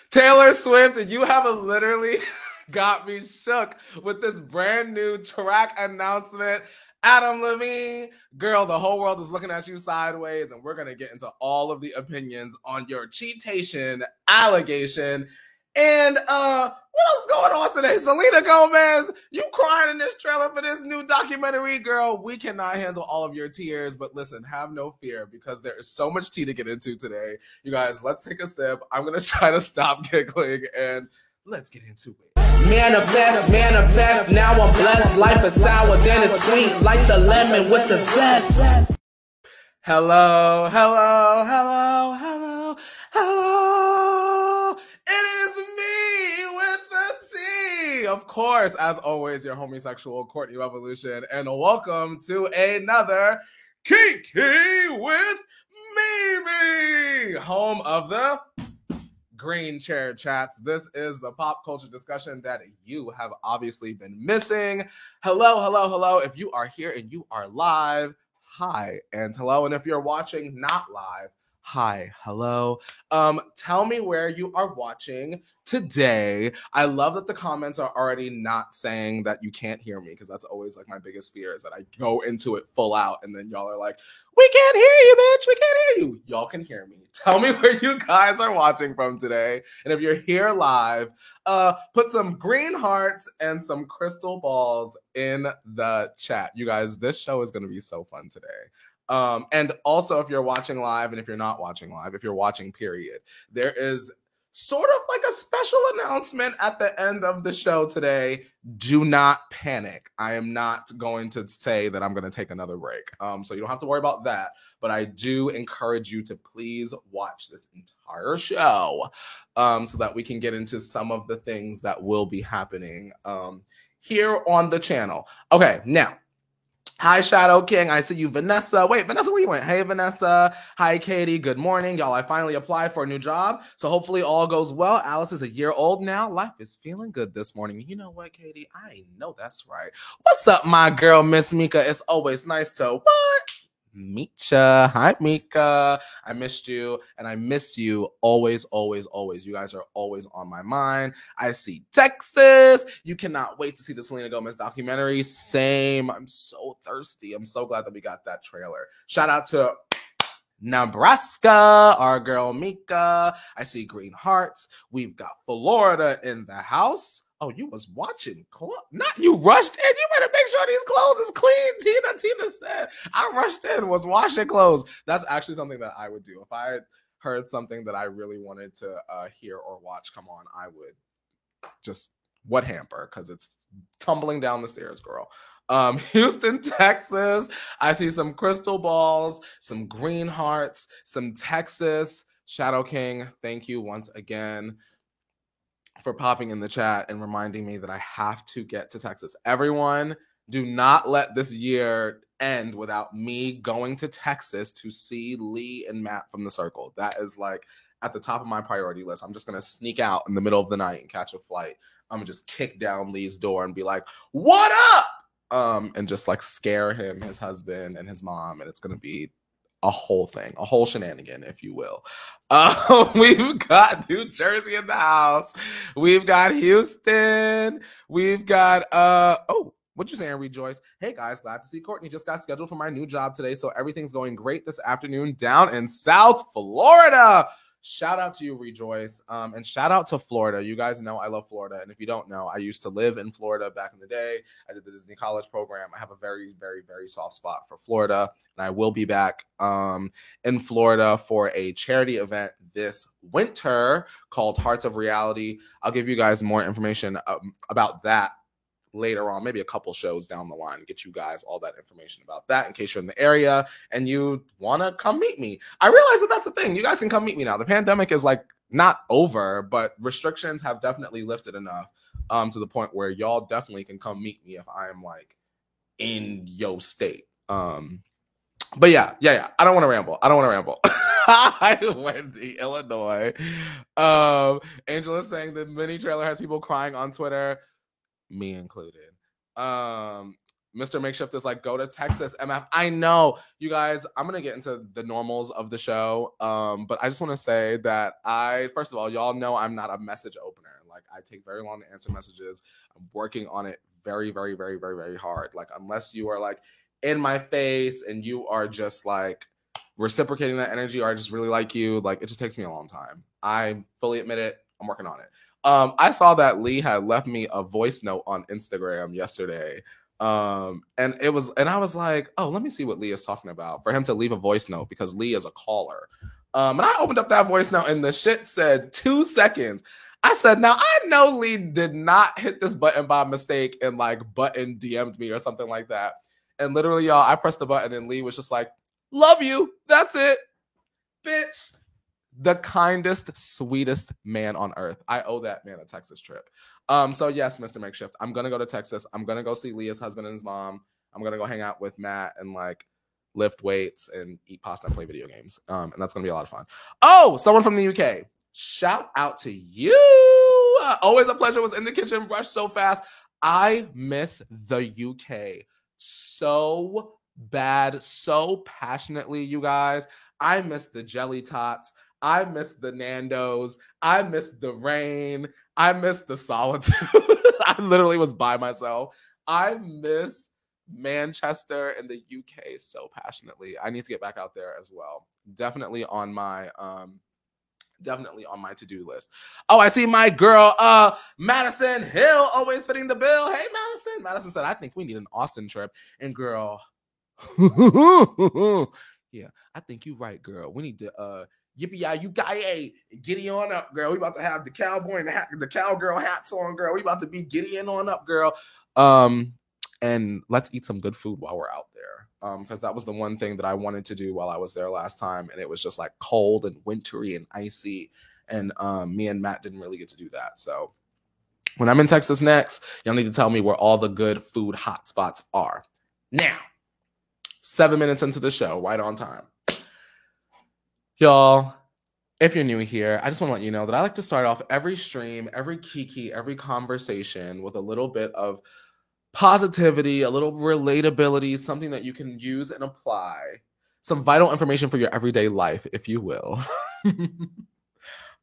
Taylor Swift, you have literally got me shook with this brand new track announcement. Adam Levine, girl, the whole world is looking at you sideways, and we're going to get into all of the opinions on your cheatation allegation. And what else is going on today? Selena Gomez, you crying in this trailer for this new documentary, girl. We cannot handle all of your tears, but listen, have no fear because there is so much tea to get into today. You guys, let's take a sip. I'm going to try to stop giggling and let's get into it. Manifest, now I'm blessed. Life is sour, then it's sweet, like the lemon with the zest. Hello, hello, hello, hello, hello. It is me with the tea. Of course, as always, your homosexual Courtney Revolution, and welcome to another Kiki with Mimi, home of the Green Chair Chats. This is the pop culture discussion that you have obviously been missing. Hello, hello, hello. If you are here and you are live, hi and hello. And if you're watching not live, hi, hello. Tell me where you are watching today. I love that the comments are already not saying that you can't hear me, because that's always like my biggest fear, is that I go into it full out and then y'all are like, we can't hear you, bitch. We can't hear you. Y'all can hear me. Tell me where you guys are watching from today. And if you're here live, put some green hearts and some crystal balls in the chat. You guys, this show is going to be so fun today. And also, if you're watching live, and if you're not watching live, if you're watching period, there is sort of like a special announcement at the end of the show today. Do not panic. I am not going to say that I'm going to take another break. So you don't have to worry about that. But I do encourage you to please watch this entire show so that we can get into some of the things that will be happening here on the channel. Okay, now. Hi, Shadow King. I see you, Vanessa. Wait, Vanessa, where you went? Hey, Vanessa. Hi, Katie. Good morning. Y'all, I finally applied for a new job, so hopefully all goes well. Alice is a year old now. Life is feeling good this morning. You know what, Katie? I know that's right. What's up, my girl, Miss Mika? It's always nice to what? Meet ya. Hi, Mika. I missed you, and I miss you always, always, always. You guys are always on my mind. I see Texas. You cannot wait to see the Selena Gomez documentary. Same. I'm so thirsty. I'm so glad that we got that trailer. Shout out to Nebraska, our girl Mika. I see green hearts. We've got Florida in the house. Oh, you was watching not you rushed in. You better make sure these clothes is clean. Tina said I rushed in, was washing clothes. That's actually something that I would do if I heard something that I really wanted to hear or watch. Come on, I would just what hamper, because it's tumbling down the stairs, girl. Houston, Texas. I see some crystal balls, some green hearts, some Texas. Shadow King, thank you once again for popping in the chat and reminding me that I have to get to Texas. Everyone, do not let this year end without me going to Texas to see Lee and Matt from The Circle. That is like at the top of my priority list. I'm just going to sneak out in the middle of the night and catch a flight. I'm going to just kick down Lee's door and be like, what up? And just like scare him, his husband, and his mom. And it's going to be a whole thing, a whole shenanigan, if you will. We've got New Jersey in the house. We've got Houston. We've got, what you saying, Rejoice? Hey guys, glad to see Courtney. Just got scheduled for my new job today, so everything's going great this afternoon down in South Florida. Shout out to you, Rejoice. And shout out to Florida. You guys know I love Florida. And if you don't know, I used to live in Florida back in the day. I did the Disney College program. I have a very, very, very soft spot for Florida. And I will be back in Florida for a charity event this winter called Hearts of Reality. I'll give you guys more information about that later on, maybe a couple shows down the line, get you guys all that information about that in case you're in the area and you want to come meet me. I realize that that's a thing. You guys can come meet me now. The pandemic is like not over, but restrictions have definitely lifted enough to the point where y'all definitely can come meet me if I am like in your state. But yeah. I don't want to ramble. Hi, Wendy, Illinois. Angela is saying the mini trailer has people crying on Twitter. Me included. Mr. Makeshift is like, go to Texas, MF. I know, you guys, I'm going to get into the normals of the show. But I just want to say that first of all, y'all know I'm not a message opener. Like, I take very long to answer messages. I'm working on it very, very, very, very, very hard. Like, unless you are like in my face and you are just like reciprocating that energy, or I just really like you, like, it just takes me a long time. I fully admit it. I'm working on it. I saw that Lee had left me a voice note on Instagram yesterday. And I was like, oh, let me see what Lee is talking about, for him to leave a voice note, because Lee is a caller. And I opened up that voice note and the shit said 2 seconds. I said, now I know Lee did not hit this button by mistake and like button DM'd me or something like that. And literally, y'all, I pressed the button and Lee was just like, love you. That's it. Bitch. The kindest, sweetest man on earth. I owe that man a Texas trip. So yes, Mr. Makeshift, I'm gonna go to Texas. I'm gonna go see Leah's husband and his mom. I'm gonna go hang out with Matt and like lift weights and eat pasta and play video games. And that's gonna be a lot of fun. Oh, someone from the UK. Shout out to you. Always a pleasure. Was in the kitchen, rushed so fast. I miss the UK so bad, so passionately, you guys. I miss the jelly tots. I miss the Nando's. I miss the rain. I miss the solitude. I literally was by myself. I miss Manchester and the UK so passionately. I need to get back out there as well. Definitely on my to-do list. Oh, I see my girl, Madison Hill, always fitting the bill. Hey, Madison. Madison said, I think we need an Austin trip. And girl, yeah, I think you're right, girl. We need to yippee-yi-you-guy-yay, giddy on up, girl. We about to have the cowboy and the cowgirl hats on, girl. We about to be giddying on up, girl. And let's eat some good food while we're out there. Because that was the one thing that I wanted to do while I was there last time, and it was just like cold and wintry and icy, and me and Matt didn't really get to do that. So when I'm in Texas next, y'all need to tell me where all the good food hotspots are. Now, 7 minutes into the show, right on time. Y'all, if you're new here, I just want to let you know that I like to start off every stream, every kiki, every conversation with a little bit of positivity, a little relatability, something that you can use and apply, some vital information for your everyday life, if you will.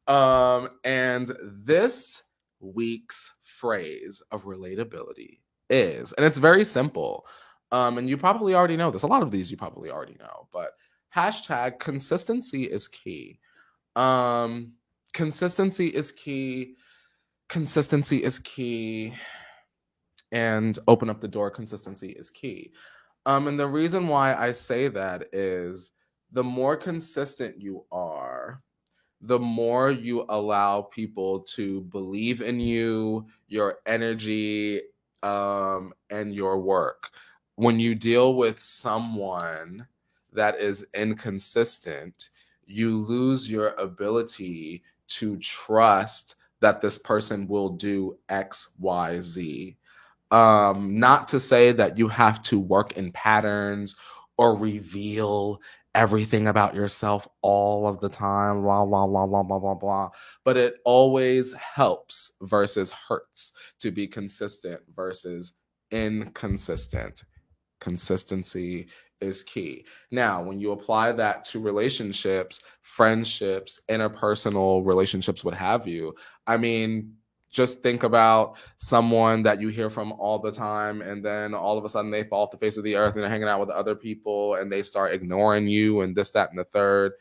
And this week's phrase of relatability is, and it's very simple, and you probably already know this. A lot of these you probably already know, but hashtag consistency is key. Consistency is key. Consistency is key. And open up the door. Consistency is key. And the reason why I say that is the more consistent you are, the more you allow people to believe in you, your energy, and your work. When you deal with someone that is inconsistent, you lose your ability to trust that this person will do X, Y, Z. Not to say that you have to work in patterns or reveal everything about yourself all of the time, blah, blah, blah, blah, blah, blah, blah. But it always helps versus hurts to be consistent versus inconsistent. Consistency is key. Now, when you apply that to relationships, friendships, interpersonal relationships, what have you, I mean, just think about someone that you hear from all the time, and then all of a sudden they fall off the face of the earth and they're hanging out with other people and they start ignoring you and this, that, and the third.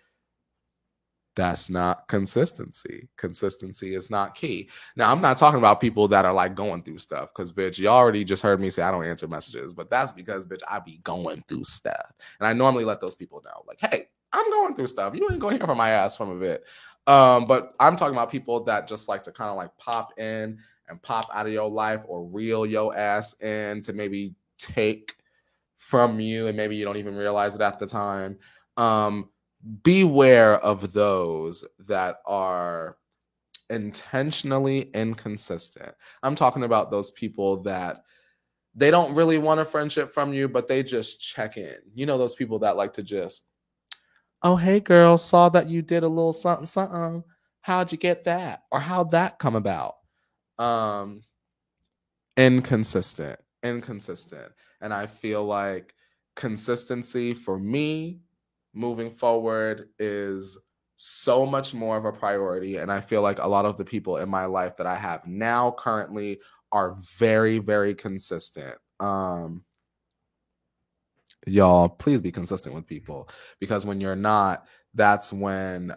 That's not consistency. Consistency is not key. Now, I'm not talking about people that are like going through stuff, because, bitch, you already just heard me say I don't answer messages, but that's because, bitch, I be going through stuff. And I normally let those people know, like, hey, I'm going through stuff. You ain't going to hear from my ass from a bit. But I'm talking about people that just like to kind of like pop in and pop out of your life, or reel your ass in to maybe take from you, and maybe you don't even realize it at the time. Beware of those that are intentionally inconsistent. I'm talking about those people that they don't really want a friendship from you, but they just check in. You know, those people that like to just, oh, hey, girl, saw that you did a little something, something. How'd you get that? Or how'd that come about? Inconsistent. And And I feel like consistency for me moving forward is so much more of a priority. And I feel like a lot of the people in my life that I have now currently are very, very consistent. Y'all, please be consistent with people, because when you're not, that's when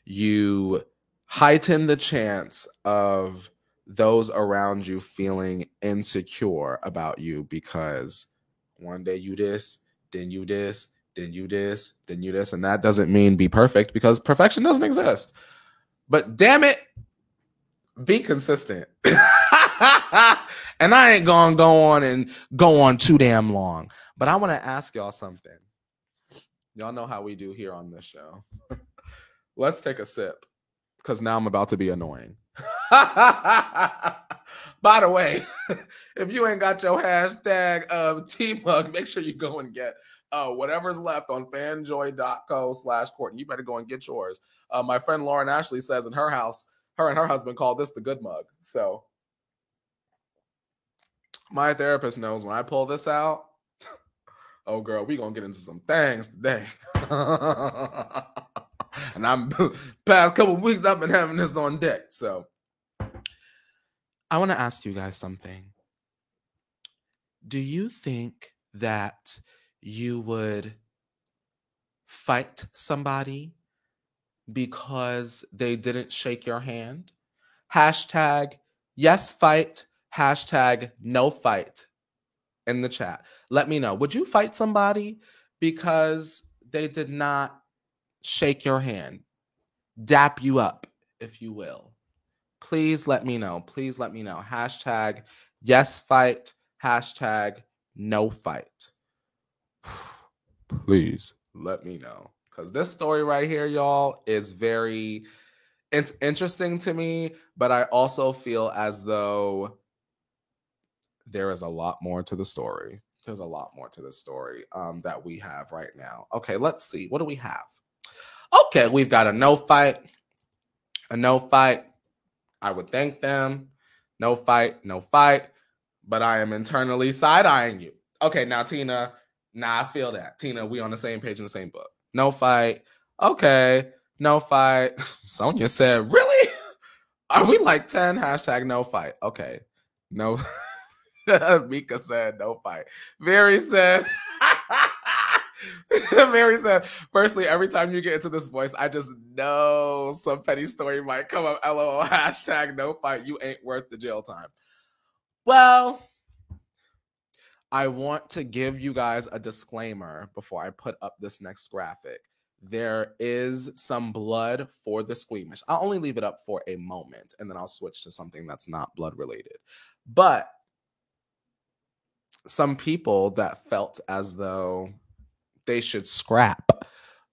you heighten the chance of those around you feeling insecure about you, because one day you this, then you this, then you this, then you this. And that doesn't mean be perfect, because perfection doesn't exist. But damn it, be consistent. And I ain't gonna go on too damn long. But I want to ask y'all something. Y'all know how we do here on this show. Let's take a sip, because now I'm about to be annoying. By the way, if you ain't got your hashtag tea mug, make sure you go and get whatever's left on fanjoy.co/Courtney. You better go and get yours. My friend Lauren Ashley says in her house, her and her husband call this the good mug. So my therapist knows when I pull this out, oh girl, we gonna get into some things today. And I'm past couple weeks I've been having this on deck. So I want to ask you guys something. Do you think that you would fight somebody because they didn't shake your hand? Hashtag yes fight, hashtag no fight in the chat. Let me know. Would you fight somebody because they did not shake your hand, dap you up, if you will? Please let me know. Please let me know. Hashtag yes fight, hashtag no fight. Please let me know. Because this story right here, y'all, is it's interesting to me, but I also feel as though there is a lot more to the story. There's a lot more to the story that we have right now. Okay, let's see. What do we have? Okay, we've got a no fight. A no fight. I would thank them. No fight, no fight. But I am internally side-eyeing you. Okay, now, Tina. Nah, I feel that. Tina, we on the same page in the same book. No fight. Okay, no fight. Sonia said, really? Are we like 10? Hashtag no fight. Okay, no. Mika said no fight. Very said. Mary said, firstly, every time you get into this voice, I just know some petty story might come up. LOL, hashtag no fight. You ain't worth the jail time. Well, I want to give you guys a disclaimer before I put up this next graphic. There is some blood for the squeamish. I'll only leave it up for a moment, and then I'll switch to something that's not blood related. But some people that felt as though they should scrap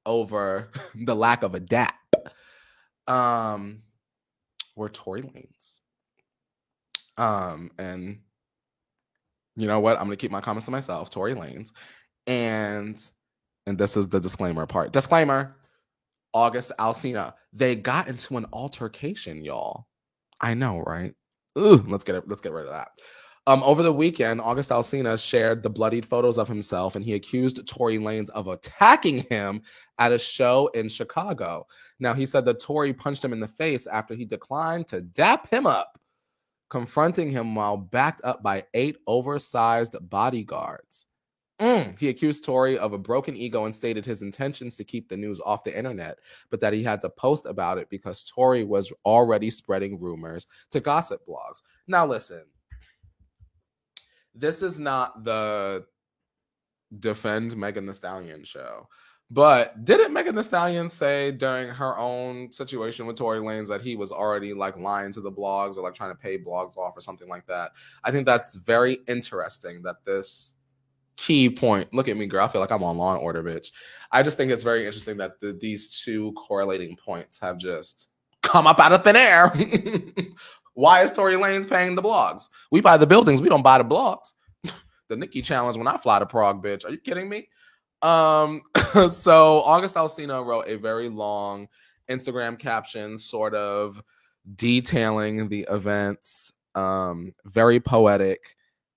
over the lack of a dap were Tory Lanez. And you know what? I'm going to keep my comments to myself. Tory Lanez. And this is the disclaimer part. Disclaimer. August Alsina. They got into an altercation, y'all. I know, right? Ooh, let's get rid of that. Over the weekend, August Alsina shared the bloodied photos of himself, and he accused Tory Lanez of attacking him at a show in Chicago. Now, he said that Tory punched him in the face after he declined to dap him up, confronting him while backed up by 8 oversized bodyguards. He accused Tory of a broken ego and stated his intentions to keep the news off the internet, but that he had to post about it because Tory was already spreading rumors to gossip blogs. Now, listen. This is not the defend Megan Thee Stallion show. But didn't Megan Thee Stallion say during her own situation with Tory Lanez that he was already like lying to the blogs or like trying to pay blogs off or something like that? I think that's very interesting that this key point, look at me, girl, I feel like I'm on Law and Order, bitch. I just think it's very interesting that these two correlating points have just come up out of thin air. Why is Tory Lanez paying the blogs? We buy the buildings. We don't buy the blogs. The Nicki challenge when I fly to Prague, bitch. Are you kidding me? So August Alsina wrote a very long Instagram caption sort of detailing the events. Very poetic.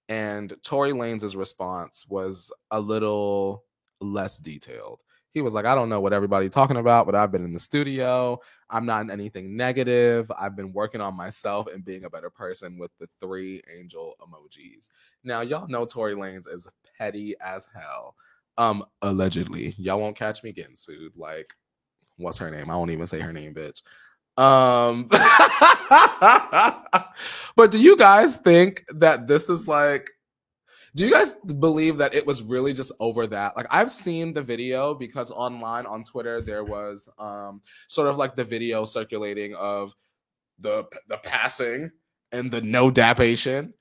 And Tory Lanez' response was a little less detailed. He was like, I don't know what everybody's talking about, but I've been in the studio. I'm not in anything negative. I've been working on myself and being a better person with the 3 angel emojis. Now, y'all know Tory Lanez is petty as hell. Allegedly. Y'all won't catch me getting sued. Like, what's her name? I won't even say her name, bitch. But do you guys think that this is like, do you guys believe that it was really just over that? Like, I've seen the video because online on Twitter there was sort of like the video circulating of the passing and the no dapation.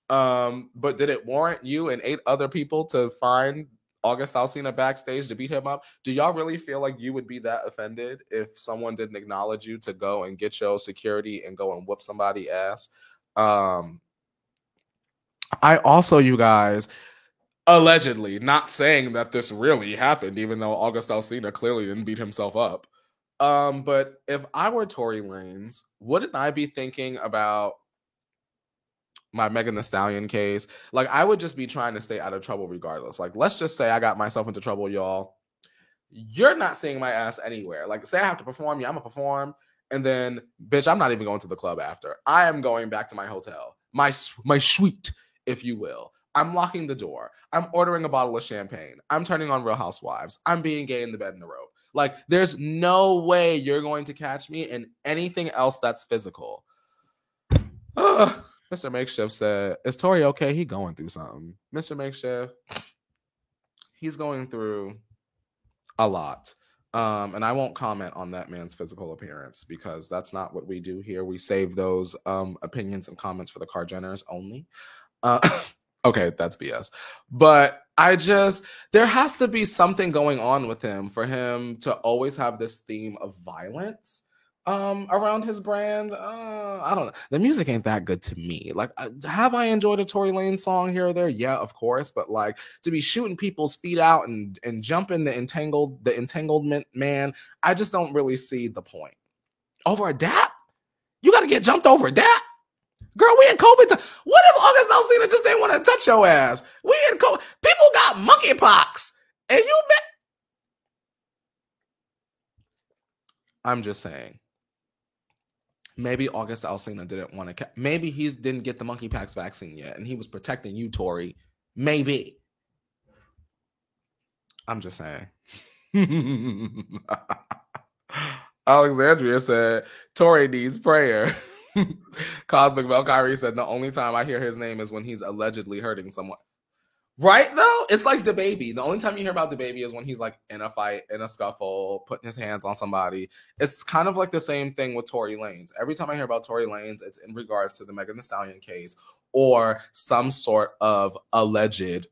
But did it warrant you and 8 other people to find August Alsina backstage to beat him up? Do y'all really feel like you would be that offended if someone didn't acknowledge you to go and get your security and go and whoop somebody's ass? I also, you guys, allegedly, not saying that this really happened, even though August Alsina clearly didn't beat himself up. But if I were Tory Lanez, wouldn't I be thinking about my Megan Thee Stallion case? Like, I would just be trying to stay out of trouble regardless. Like, let's just say I got myself into trouble, y'all. You're not seeing my ass anywhere. Like, say I have to perform, yeah, I'm gonna perform, and then, bitch, I'm not even going to the club after. I am going back to my hotel, my suite, if you will. I'm locking the door. I'm ordering a bottle of champagne. I'm turning on Real Housewives. I'm being gay in the bed in the robe. Like, there's no way you're going to catch me in anything else that's physical. Mr. Makeshift said, is Tory okay? He going through something. Mr. Makeshift, he's going through a lot. And I won't comment on that man's physical appearance because that's not what we do here. We save those opinions and comments for the Carjenners only. Okay, that's BS. But there has to be something going on with him for him to always have this theme of violence around his brand. I don't know. The music ain't that good to me. Like, have I enjoyed a Tory Lanez song here or there? Yeah, of course. But like, to be shooting people's feet out and jumping the entanglement, man, I just don't really see the point. Over a dap? You got to get jumped over a dap? Girl, we in COVID time. What if August Alsina just didn't want to touch your ass? We in COVID. People got monkeypox. And you bet. I'm just saying. Maybe August Alsina didn't want to. Maybe he didn't get the monkeypox vaccine yet, and he was protecting you, Tory. Maybe. I'm just saying. Alexandria said, Tory needs prayer. Cosmic Valkyrie said, the only time I hear his name is when he's allegedly hurting someone. Right, though? It's like DaBaby. The only time you hear about DaBaby is when he's like in a fight, in a scuffle, putting his hands on somebody. It's kind of like the same thing with Tory Lanez. Every time I hear about Tory Lanez, it's in regards to the Megan Thee Stallion case or some sort of alleged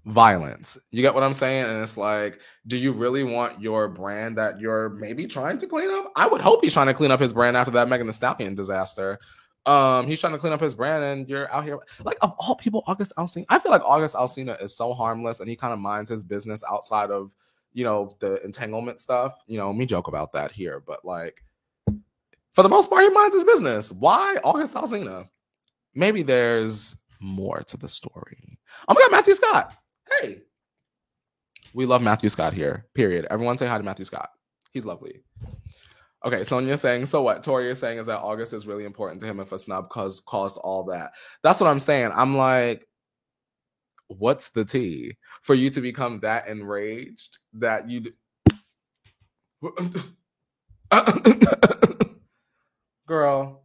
violence. You get what I'm saying? And it's like, do you really want your brand that you're maybe trying to clean up? I would hope he's trying to clean up his brand after that Megan Thee Stallion disaster. He's trying to clean up his brand, and you're out here like, of all people, August Alsina. I feel like August Alsina is so harmless, and he kind of minds his business outside of, the entanglement stuff. Me joke about that here, but like, for the most part, he minds his business. Why August Alsina? Maybe there's more to the story. Oh my God, Matthew Scott. Hey, we love Matthew Scott here, period. Everyone say hi to Matthew Scott. He's lovely. Okay, Sonia's saying, so what? Tori is saying is that August is really important to him if a snub caused all that. That's what I'm saying. I'm like, what's the tea? For you to become that enraged that you... Girl,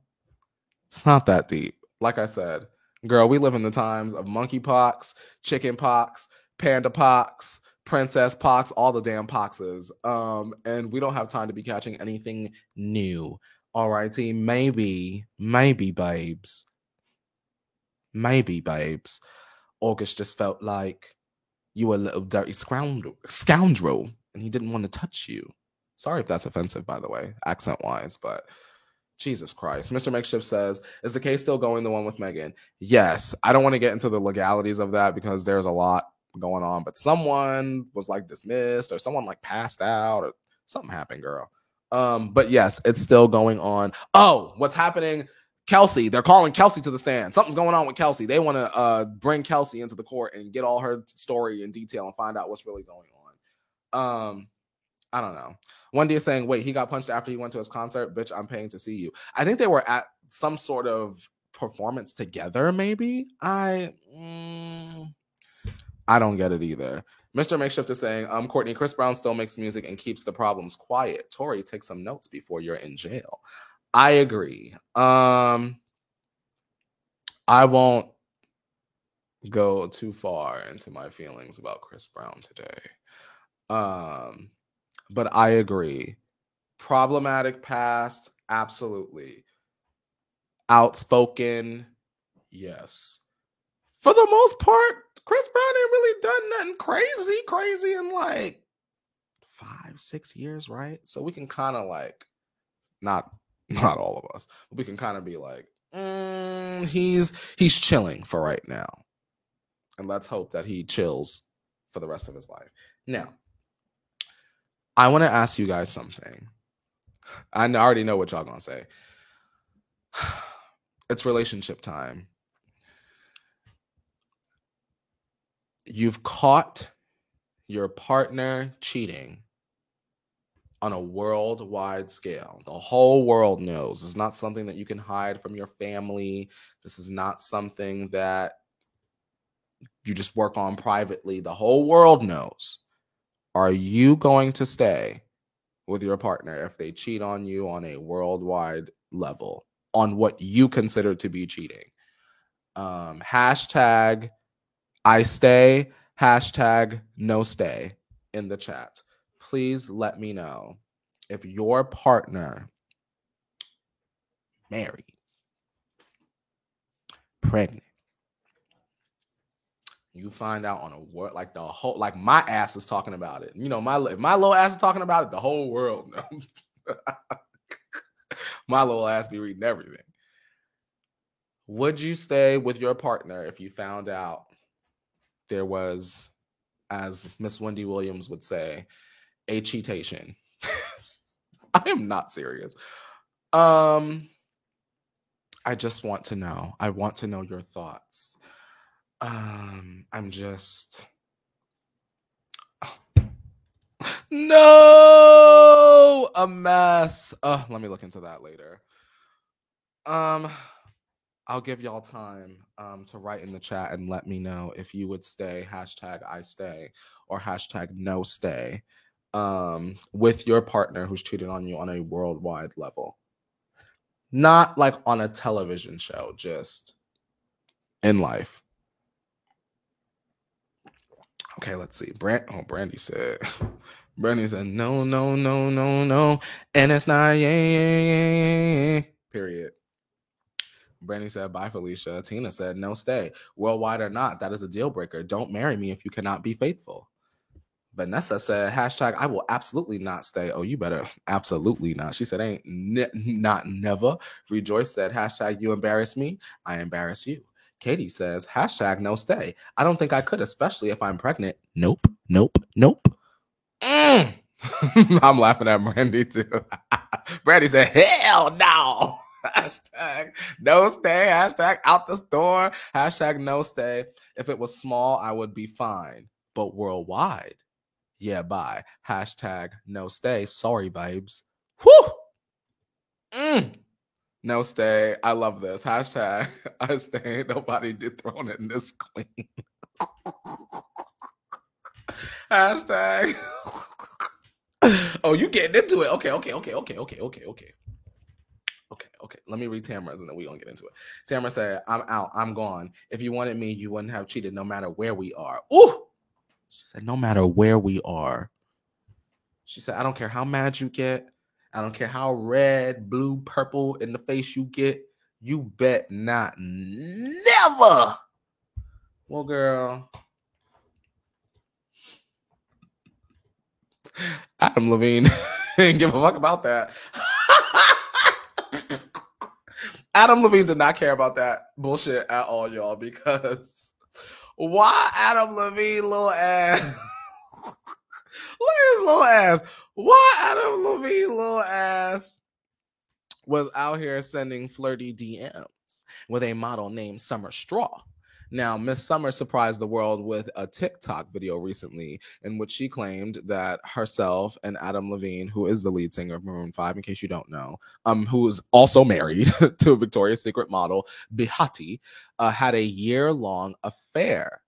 it's not that deep. Like I said, girl, we live in the times of monkeypox, chickenpox, panda pox, princess pox, all the damn poxes. And we don't have time to be catching anything new. All righty, maybe babes. Maybe babes. August just felt like you were a little dirty scoundrel, and he didn't want to touch you. Sorry if that's offensive, by the way, accent-wise, but Jesus Christ. Mr. Makeshift says, is the case still going, the one with Megan? Yes. I don't want to get into the legalities of that because there's a lot going on, but someone was like dismissed, or someone like passed out, or something happened, girl. But yes, it's still going on. Oh, what's happening? Kelsey, they're calling Kelsey to the stand. Something's going on with Kelsey. They want to bring Kelsey into the court and get all her story in detail and find out what's really going on. I don't know. Wendy is saying, wait, he got punched after he went to his concert? Bitch, I'm paying to see you. I think they were at some sort of performance together, maybe. I don't get it either. Mr. Makeshift is saying, Courtney, Chris Brown still makes music and keeps the problems quiet. Tori, take some notes before you're in jail. I agree. I won't go too far into my feelings about Chris Brown today. But I agree. Problematic past, absolutely. Outspoken, yes. For the most part, Chris Brown ain't really done nothing crazy in like 5-6 years, right? So we can kind of like, not all of us, but we can kind of be like, he's chilling for right now. And let's hope that he chills for the rest of his life. Now, I want to ask you guys something. I already know what y'all gonna say. It's relationship time. You've caught your partner cheating on a worldwide scale. The whole world knows. It's not something that you can hide from your family. This is not something that you just work on privately. The whole world knows. Are you going to stay with your partner if they cheat on you on a worldwide level on what you consider to be cheating? Hashtag I stay, hashtag no stay in the chat. Please let me know if your partner married, pregnant, you find out on a word like the whole, like my ass is talking about it. You know, if my little ass is talking about it, the whole world knows. My little ass be reading everything. Would you stay with your partner if you found out there was, as Miss Wendy Williams would say, a cheatation? I am not serious. I just want to know. I want to know your thoughts. I'm just no, a mess. Let me look into that later. I'll give y'all time to write in the chat and let me know if you would stay, hashtag I stay, or hashtag no stay, with your partner who's cheated on you on a worldwide level. Not like on a television show, just in life. Okay, let's see. Brandy said, no, and it's not yeah. Period. Brandy said, bye, Felicia. Tina said, no stay. Worldwide or not, that is a deal breaker. Don't marry me if you cannot be faithful. Vanessa said, hashtag I will absolutely not stay. Oh, you better absolutely not. She said, ain't not never. Rejoice said, hashtag you embarrass me, I embarrass you. Katie says, hashtag no stay. I don't think I could, especially if I'm pregnant. Nope. I'm laughing at Brandy too. Brandy said, hell no. Hashtag no stay. Hashtag out the store. Hashtag no stay. If it was small, I would be fine. But worldwide, yeah, bye. Hashtag no stay. Sorry, babes. Whew. No stay. I love this. Hashtag I stay. Nobody dethroned in this queen. Hashtag. Oh, you getting into it. Okay. Okay. Let me read Tamara's and then we're going to get into it. Tamara said, I'm out. I'm gone. If you wanted me, you wouldn't have cheated no matter where we are. Ooh. She said, no matter where we are. She said, I don't care how mad you get. I don't care how red, blue, purple in the face you get. You bet not. Never. Well, girl. Adam Levine didn't give a fuck about that. Adam Levine did not care about that bullshit at all, y'all, because why Adam Levine little ass? Look at his little ass. Why Adam Levine little ass was out here sending flirty DMs with a model named Summer Straw. Now, Miss Summer surprised the world with a TikTok video recently in which she claimed that herself and Adam Levine, who is the lead singer of Maroon 5, in case you don't know, who is also married to a Victoria's Secret model, Behati, had a year-long affair.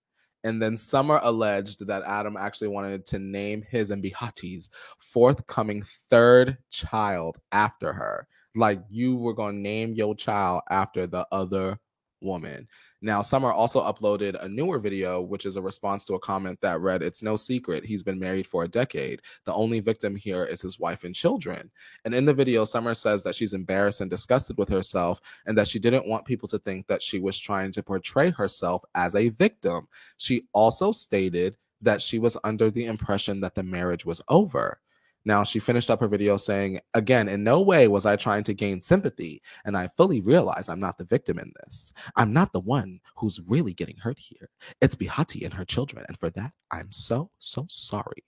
And then Summer alleged that Adam actually wanted to name his and Behati's forthcoming third child after her. Like, you were going to name your child after the other woman. Now, Summer also uploaded a newer video, which is a response to a comment that read, "It's no secret, he's been married for a decade. The only victim here is his wife and children." And in the video, Summer says that she's embarrassed and disgusted with herself and that she didn't want people to think that she was trying to portray herself as a victim. She also stated that she was under the impression that the marriage was over. Now, she finished up her video saying, "Again, in no way was I trying to gain sympathy, and I fully realize I'm not the victim in this. I'm not the one who's really getting hurt here. It's Behati and her children, and for that, I'm so sorry."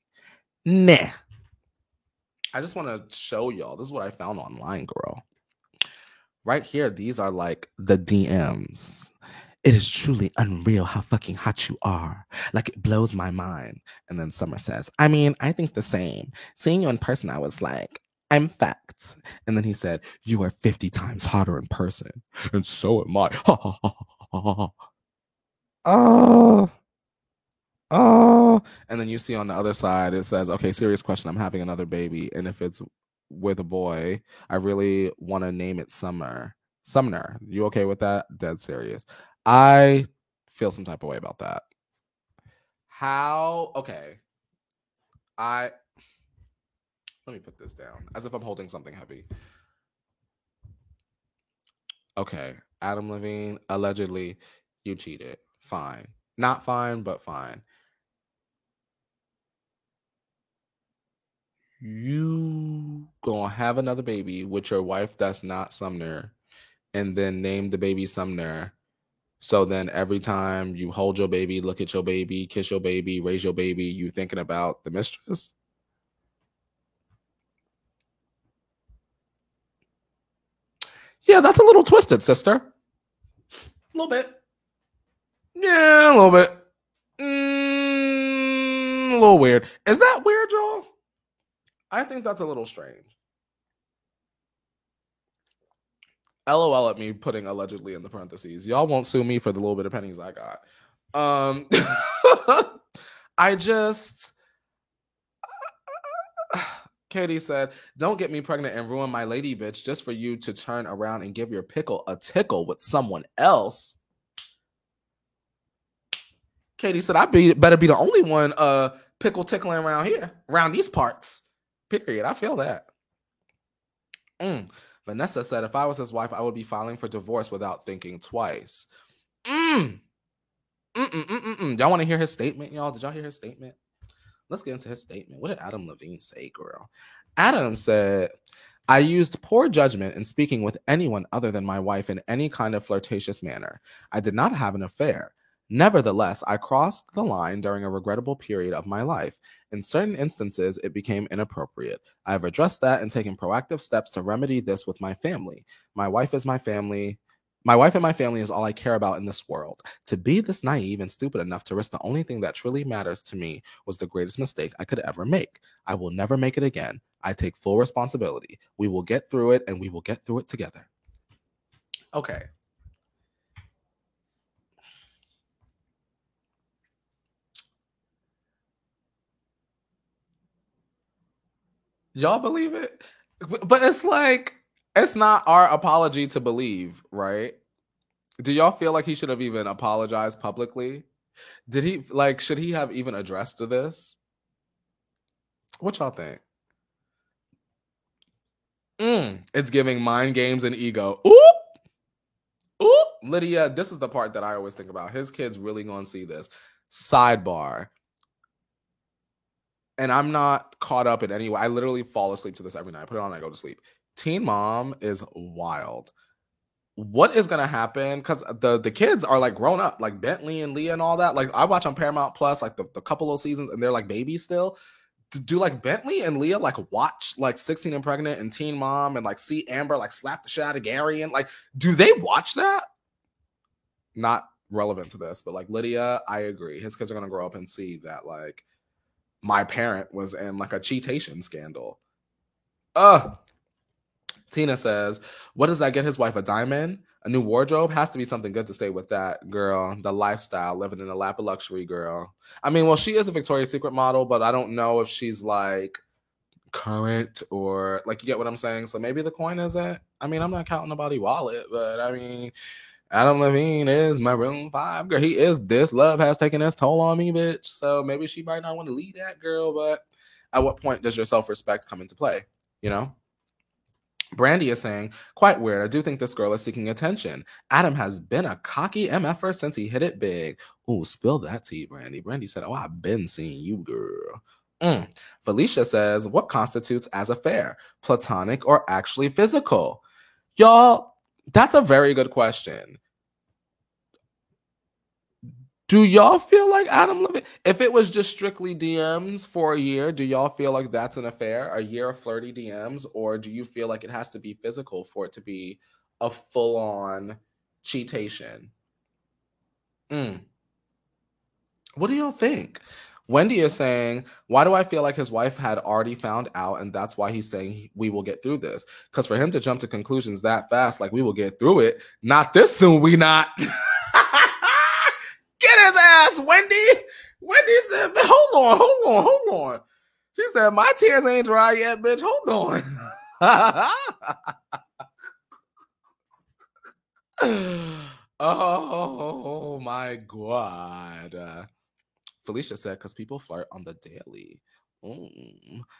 Nah. I just want to show y'all. This is what I found online, girl. Right here, these are like the DMs. "It is truly unreal how fucking hot you are. Like, it blows my mind." And then Summer says, "I mean, I think the same. Seeing you in person, I was like, I'm fact." And then he said, "You are 50 times hotter in person. And so am I." Oh. And then you see on the other side, it says, "Okay, serious question. I'm having another baby. And if it's with a boy, I really want to name it Summer. Sumner. You okay with that? Dead serious." I feel some type of way about that. How? Okay. Let me put this down as if I'm holding something heavy. Okay. Adam Levine, allegedly, you cheated. Fine. Not fine, but fine. You gonna have another baby with your wife that's not Sumner, and then name the baby Sumner. So then every time you hold your baby, look at your baby, kiss your baby, raise your baby, you thinking about the mistress? Yeah, that's a little twisted, sister. A little bit. Yeah, a little bit. A little weird. Is that weird, y'all? I think that's a little strange. LOL at me putting allegedly in the parentheses. Y'all won't sue me for the little bit of pennies I got. Katie said, "Don't get me pregnant and ruin my lady bitch just for you to turn around and give your pickle a tickle with someone else." Katie said, "I better be the only one pickle tickling around here, around these parts. Period." I feel that. Vanessa said, "If I was his wife, I would be filing for divorce without thinking twice." Y'all want to hear his statement, y'all? Did y'all hear his statement? Let's get into his statement. What did Adam Levine say, girl? Adam said, "I used poor judgment in speaking with anyone other than my wife in any kind of flirtatious manner. I did not have an affair. Nevertheless, I crossed the line during a regrettable period of my life. In certain instances, it became inappropriate. I have addressed that and taken proactive steps to remedy this with my family. My wife is my family. My wife and my family is all I care about in this world. To be this naive and stupid enough to risk the only thing that truly matters to me was the greatest mistake I could ever make. I will never make it again. I take full responsibility. We will get through it, and we will get through it together." Okay. Y'all believe it? But it's like, it's not our apology to believe, right? Do y'all feel like he should have even apologized publicly? Did he, like, should he have even addressed this? What y'all think? It's giving mind games and ego. Oop! Lydia, this is the part that I always think about. His kids really gonna see this. Sidebar. And I'm not caught up in any way. I literally fall asleep to this every night. I put it on and I go to sleep. Teen Mom is wild. What is gonna happen? Because the kids are like grown up, like Bentley and Leah and all that. Like, I watch on Paramount Plus, like the couple of seasons, and they're like babies still. do like Bentley and Leah like watch like 16 and Pregnant and Teen Mom and like see Amber like slap the shit out of Gary and like, do they watch that? Not relevant to this, but like Lydia, I agree. His kids are gonna grow up and see that like my parent was in like a cheatation scandal. Tina says, what does that get his wife? A diamond? A new wardrobe? Has to be something good to stay with that, girl. The lifestyle, living in a lap of luxury, girl. I mean, well, she is a Victoria's Secret model, but I don't know if she's like current or like, you get what I'm saying? So maybe the coin isn't. I mean, I'm not counting nobody's wallet, but I mean, Adam Levine is Maroon 5 girl. He is this love has taken its toll on me, bitch. So maybe she might not want to leave that girl, but at what point does your self-respect come into play? You know? Brandy is saying, quite weird. I do think this girl is seeking attention. Adam has been a cocky MFer since he hit it big. Ooh, spill that tea, Brandy. Brandy said, oh, I've been seeing you, girl. Felicia says, what constitutes as affair? Platonic or actually physical? Y'all, that's a very good question. Do y'all feel like Adam Levine, if it was just strictly DMs for a year, do y'all feel like that's an affair, a year of flirty DMs, or do you feel like it has to be physical for it to be a full-on cheatation? What do y'all think? Wendy is saying, why do I feel like his wife had already found out and that's why he's saying we will get through this? Because for him to jump to conclusions that fast, like we will get through it, not this soon, we not. Get his ass, Wendy. Wendy said, hold on. She said, my tears ain't dry yet, bitch. Hold on. Oh my God. Felicia said, because people flirt on the daily.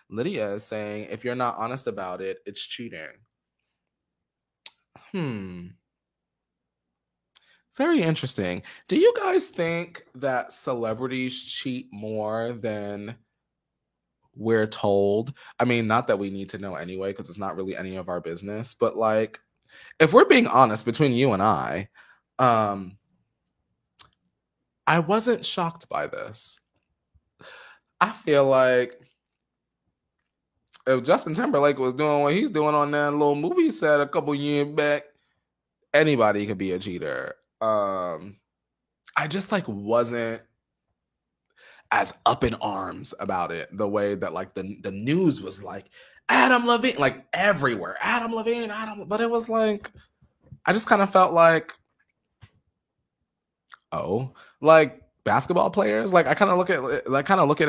Lydia is saying, if you're not honest about it, it's cheating. Very interesting. Do you guys think that celebrities cheat more than we're told? I mean, not that we need to know anyway, because it's not really any of our business. But like, if we're being honest between you and I wasn't shocked by this. I feel like if Justin Timberlake was doing what he's doing on that little movie set a couple years back, anybody could be a cheater. I just like wasn't as up in arms about it the way that like the news was like Adam Levine, like everywhere, Adam Levine, but it was like I just kind of felt like, oh, like basketball players, like I kind of look at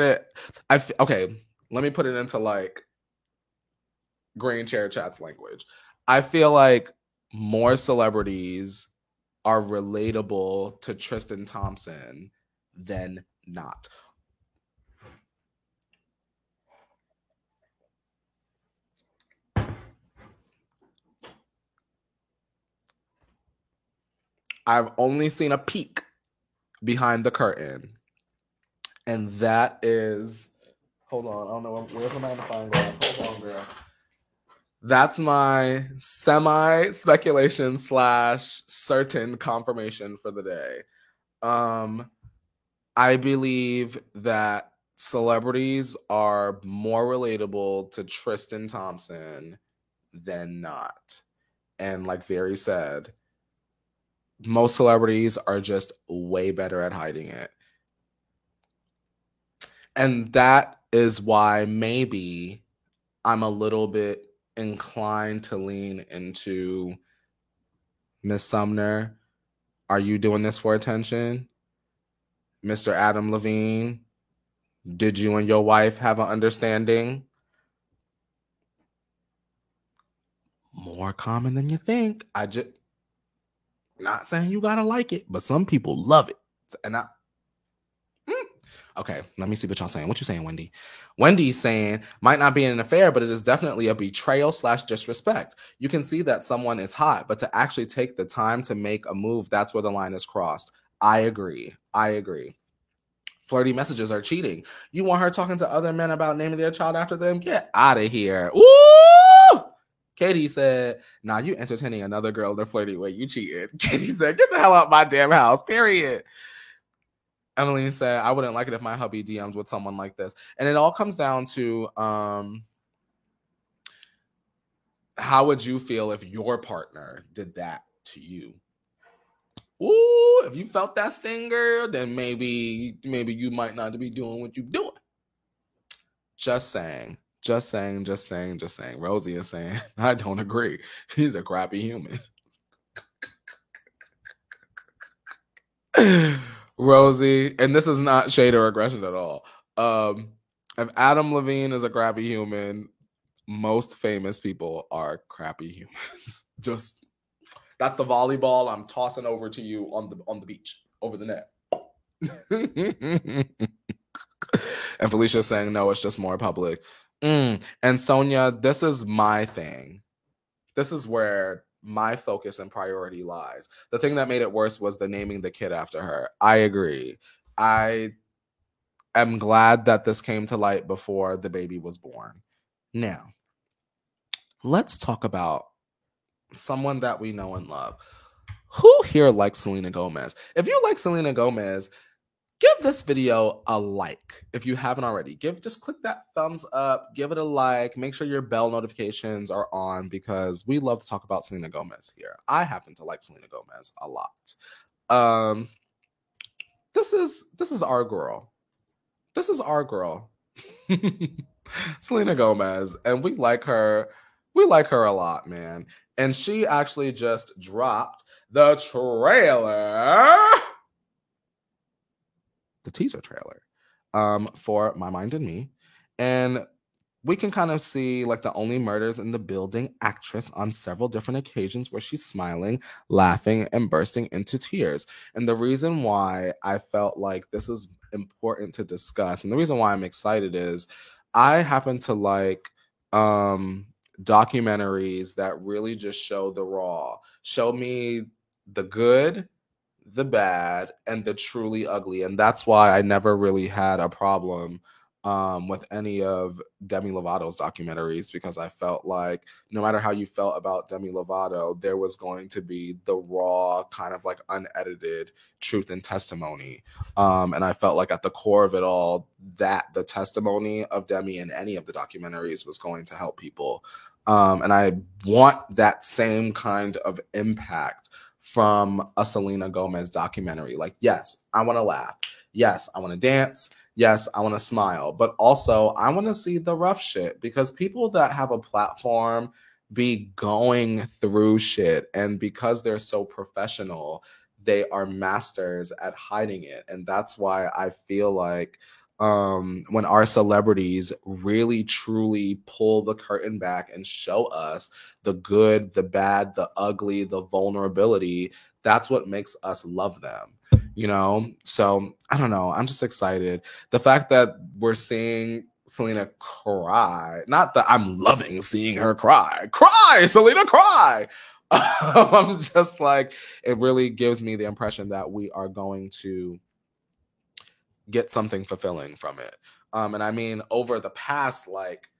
it. Okay, let me put it into like Green Chair Chat's language. I feel like more celebrities are relatable to Tristan Thompson than not. I've only seen a peek behind the curtain, and that is, hold on, I don't know, where's the magnifying glass? Hold on, girl. That's my semi-speculation / certain confirmation for the day. I believe that celebrities are more relatable to Tristan Thompson than not. And like Very said, most celebrities are just way better at hiding it. And that is why maybe I'm a little bit inclined to lean into Miss Sumner. Are you doing this for attention? Mr. Adam Levine, did you and your wife have an understanding? More common than you think. I just, not saying you gotta like it, but some people love it. And okay, let me see what y'all saying. What you saying, Wendy? Wendy's saying, might not be an affair, but it is definitely a betrayal / disrespect. You can see that someone is hot, but to actually take the time to make a move, that's where the line is crossed. I agree. Flirty messages are cheating. You want her talking to other men about naming their child after them? Get out of here. Ooh! Katie said, nah, you entertaining another girl in a flirty way. You cheated. Katie said, get the hell out my damn house, period. Emily said, I wouldn't like it if my hubby DMs with someone like this. And it all comes down to how would you feel if your partner did that to you? Ooh, if you felt that sting, girl, then maybe you might not be doing what you're doing. Just saying. Rosie is saying, I don't agree. He's a crappy human. Rosie, and this is not shade or aggression at all. If Adam Levine is a crappy human, most famous people are crappy humans. Just that's the volleyball I'm tossing over to you on the beach over the net. And Felicia's saying no, it's just more public. And Sonia, this is my thing. This is where my focus and priority lies. The thing that made it worse was the naming the kid after her. I agree. I am glad that this came to light before the baby was born. Now, let's talk about someone that we know and love. Who here likes Selena Gomez? If you like Selena Gomez, give this video a like if you haven't already. Just click that thumbs up, give it a like, make sure your bell notifications are on because we love to talk about Selena Gomez here. I happen to like Selena Gomez a lot. This is our girl. This is our girl. Selena Gomez, and we like her. We like her a lot, man. And she actually just dropped the trailer. The teaser trailer for My Mind and Me. And we can kind of see like the Only Murders in the Building actress on several different occasions where she's smiling, laughing, and bursting into tears. And the reason why I felt like this is important to discuss, and the reason why I'm excited is I happen to like documentaries that really just show the raw, show me the good, the bad, and the truly ugly. And that's why I never really had a problem with any of Demi Lovato's documentaries, because I felt like no matter how you felt about Demi Lovato, there was going to be the raw, kind of like unedited truth and testimony. And I felt like at the core of it all, that the testimony of Demi in any of the documentaries was going to help people. And I want that same kind of impact from a Selena Gomez documentary. Like, yes, I want to laugh. Yes, I want to dance. Yes, I want to smile. But also, I want to see the rough shit, because people that have a platform be going through shit, and because they're so professional, they are masters at hiding it. And that's why I feel like when our celebrities really truly pull the curtain back and show us the good, the bad, the ugly, the vulnerability, that's what makes us love them, you know? So I don't know. I'm just excited. The fact that we're seeing Selena cry, not that I'm loving seeing her cry, Selena, cry. I'm just like, it really gives me the impression that we are going to get something fulfilling from it. And I mean, over the past like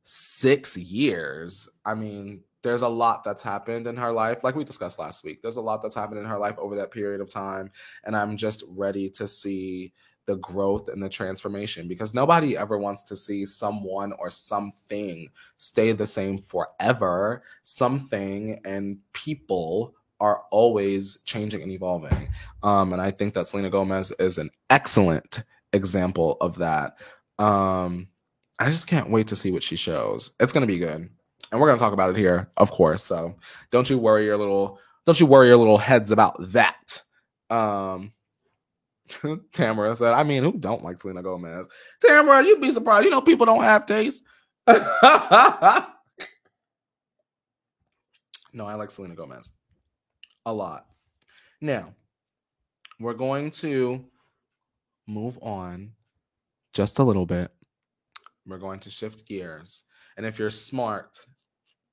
6 years, I mean, there's a lot that's happened in her life. Like we discussed last week, there's a lot that's happened in her life over that period of time. And I'm just ready to see the growth and the transformation, because nobody ever wants to see someone or something stay the same forever. Something and people are always changing and evolving. And I think that Selena Gomez is an excellent example of that. I just can't wait to see what she shows. It's going to be good. And we're going to talk about it here, of course. So don't you worry your little heads about that. Tamara said, I mean, who don't like Selena Gomez? Tamara, you'd be surprised. You know, people don't have taste. No, I like Selena Gomez a lot. Now, we're going to move on just a little bit. We're going to shift gears. And if you're smart,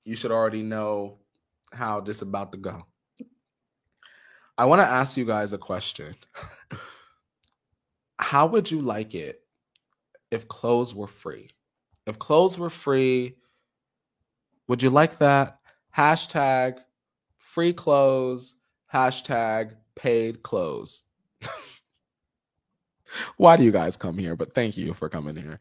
you should already know how this is about to go. I want to ask you guys a question. How would you like it if clothes were free? If clothes were free, would you like that? Hashtag free clothes, hashtag paid clothes. Why do you guys come here? But thank you for coming here.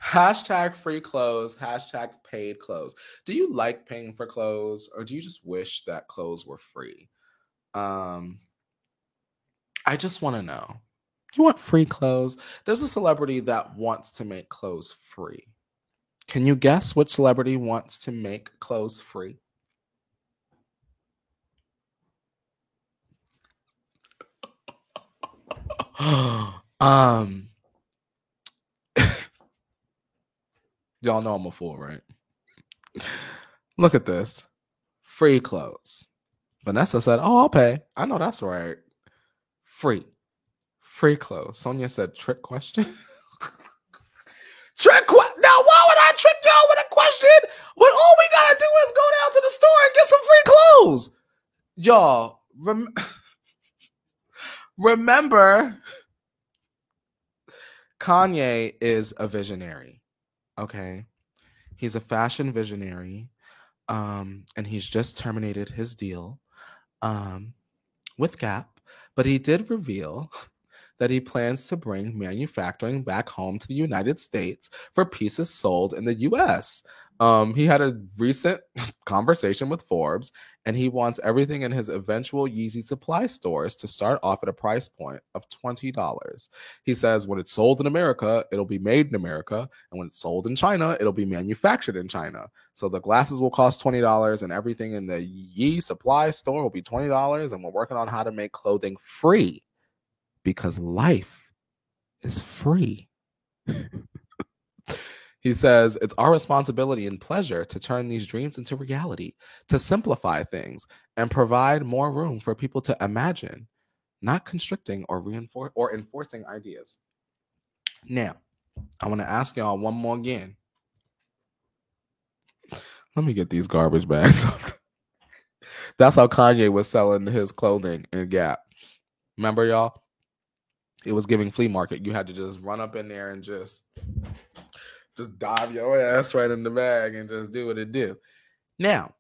Hashtag free clothes, hashtag paid clothes. Do you like paying for clothes, or do you just wish that clothes were free? I just want to know. You want free clothes? There's a celebrity that wants to make clothes free. Can you guess which celebrity wants to make clothes free? Y'all know I'm a fool, right? Look at this. Free clothes. Vanessa said, "Oh, I'll pay." I know that's right. Free clothes. Sonia said, "Trick question." Now, why would I trick y'all with a question when all we gotta do is go down to the store and get some free clothes? Y'all, remember, Kanye is a visionary. Okay, he's a fashion visionary, and he's just terminated his deal with Gap, but he did reveal that he plans to bring manufacturing back home to the United States for pieces sold in the US. He had a recent conversation with Forbes, and he wants everything in his eventual Yeezy supply stores to start off at a price point of $20. He says when it's sold in America, it'll be made in America, and when it's sold in China, it'll be manufactured in China. So the glasses will cost $20, and everything in the Yee supply store will be $20, and we're working on how to make clothing free because life is free. He says, it's our responsibility and pleasure to turn these dreams into reality, to simplify things, and provide more room for people to imagine, not constricting or enforcing ideas. Now, I want to ask y'all one more again. Let me get these garbage bags. That's how Kanye was selling his clothing in Gap. Remember, y'all? It was giving flea market. You had to just run up in there and just dive your ass right in the bag and just do what it do. Now,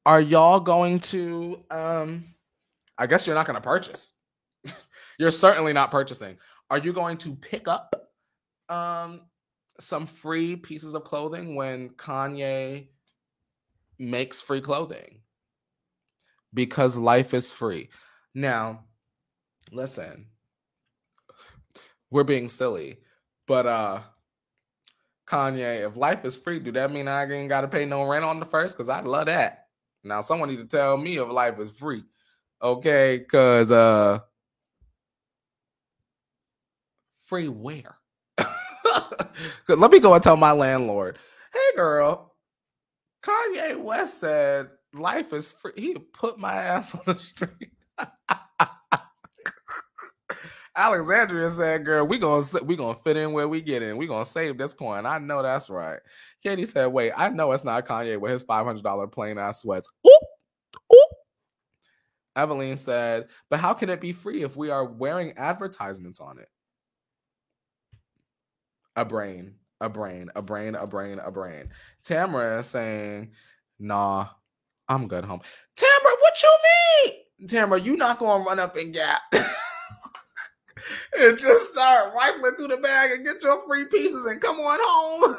are y'all going to, I guess you're not going to purchase. You're certainly not purchasing. Are you going to pick up some free pieces of clothing when Kanye makes free clothing? Because life is free. Now, listen, we're being silly, but Kanye, if life is free, do that mean I ain't got to pay no rent on the first? Because I'd love that. Now, someone needs to tell me if life is free. Okay, because free where? Let me go and tell my landlord, hey, girl, Kanye West said life is free. He put my ass on the street. Alexandria said, girl, we gonna fit in where we get in. We gonna save this coin. I know that's right. Katie said, wait, I know it's not Kanye with his $500 plain ass sweats. Oop, oop. Evelyn said, but how can it be free if we are wearing advertisements on it? A brain. Tamara is saying, nah, I'm good home. Tamara, what you mean? Tamara, you not gonna run up in Gap and just start rifling through the bag and get your free pieces and come on home.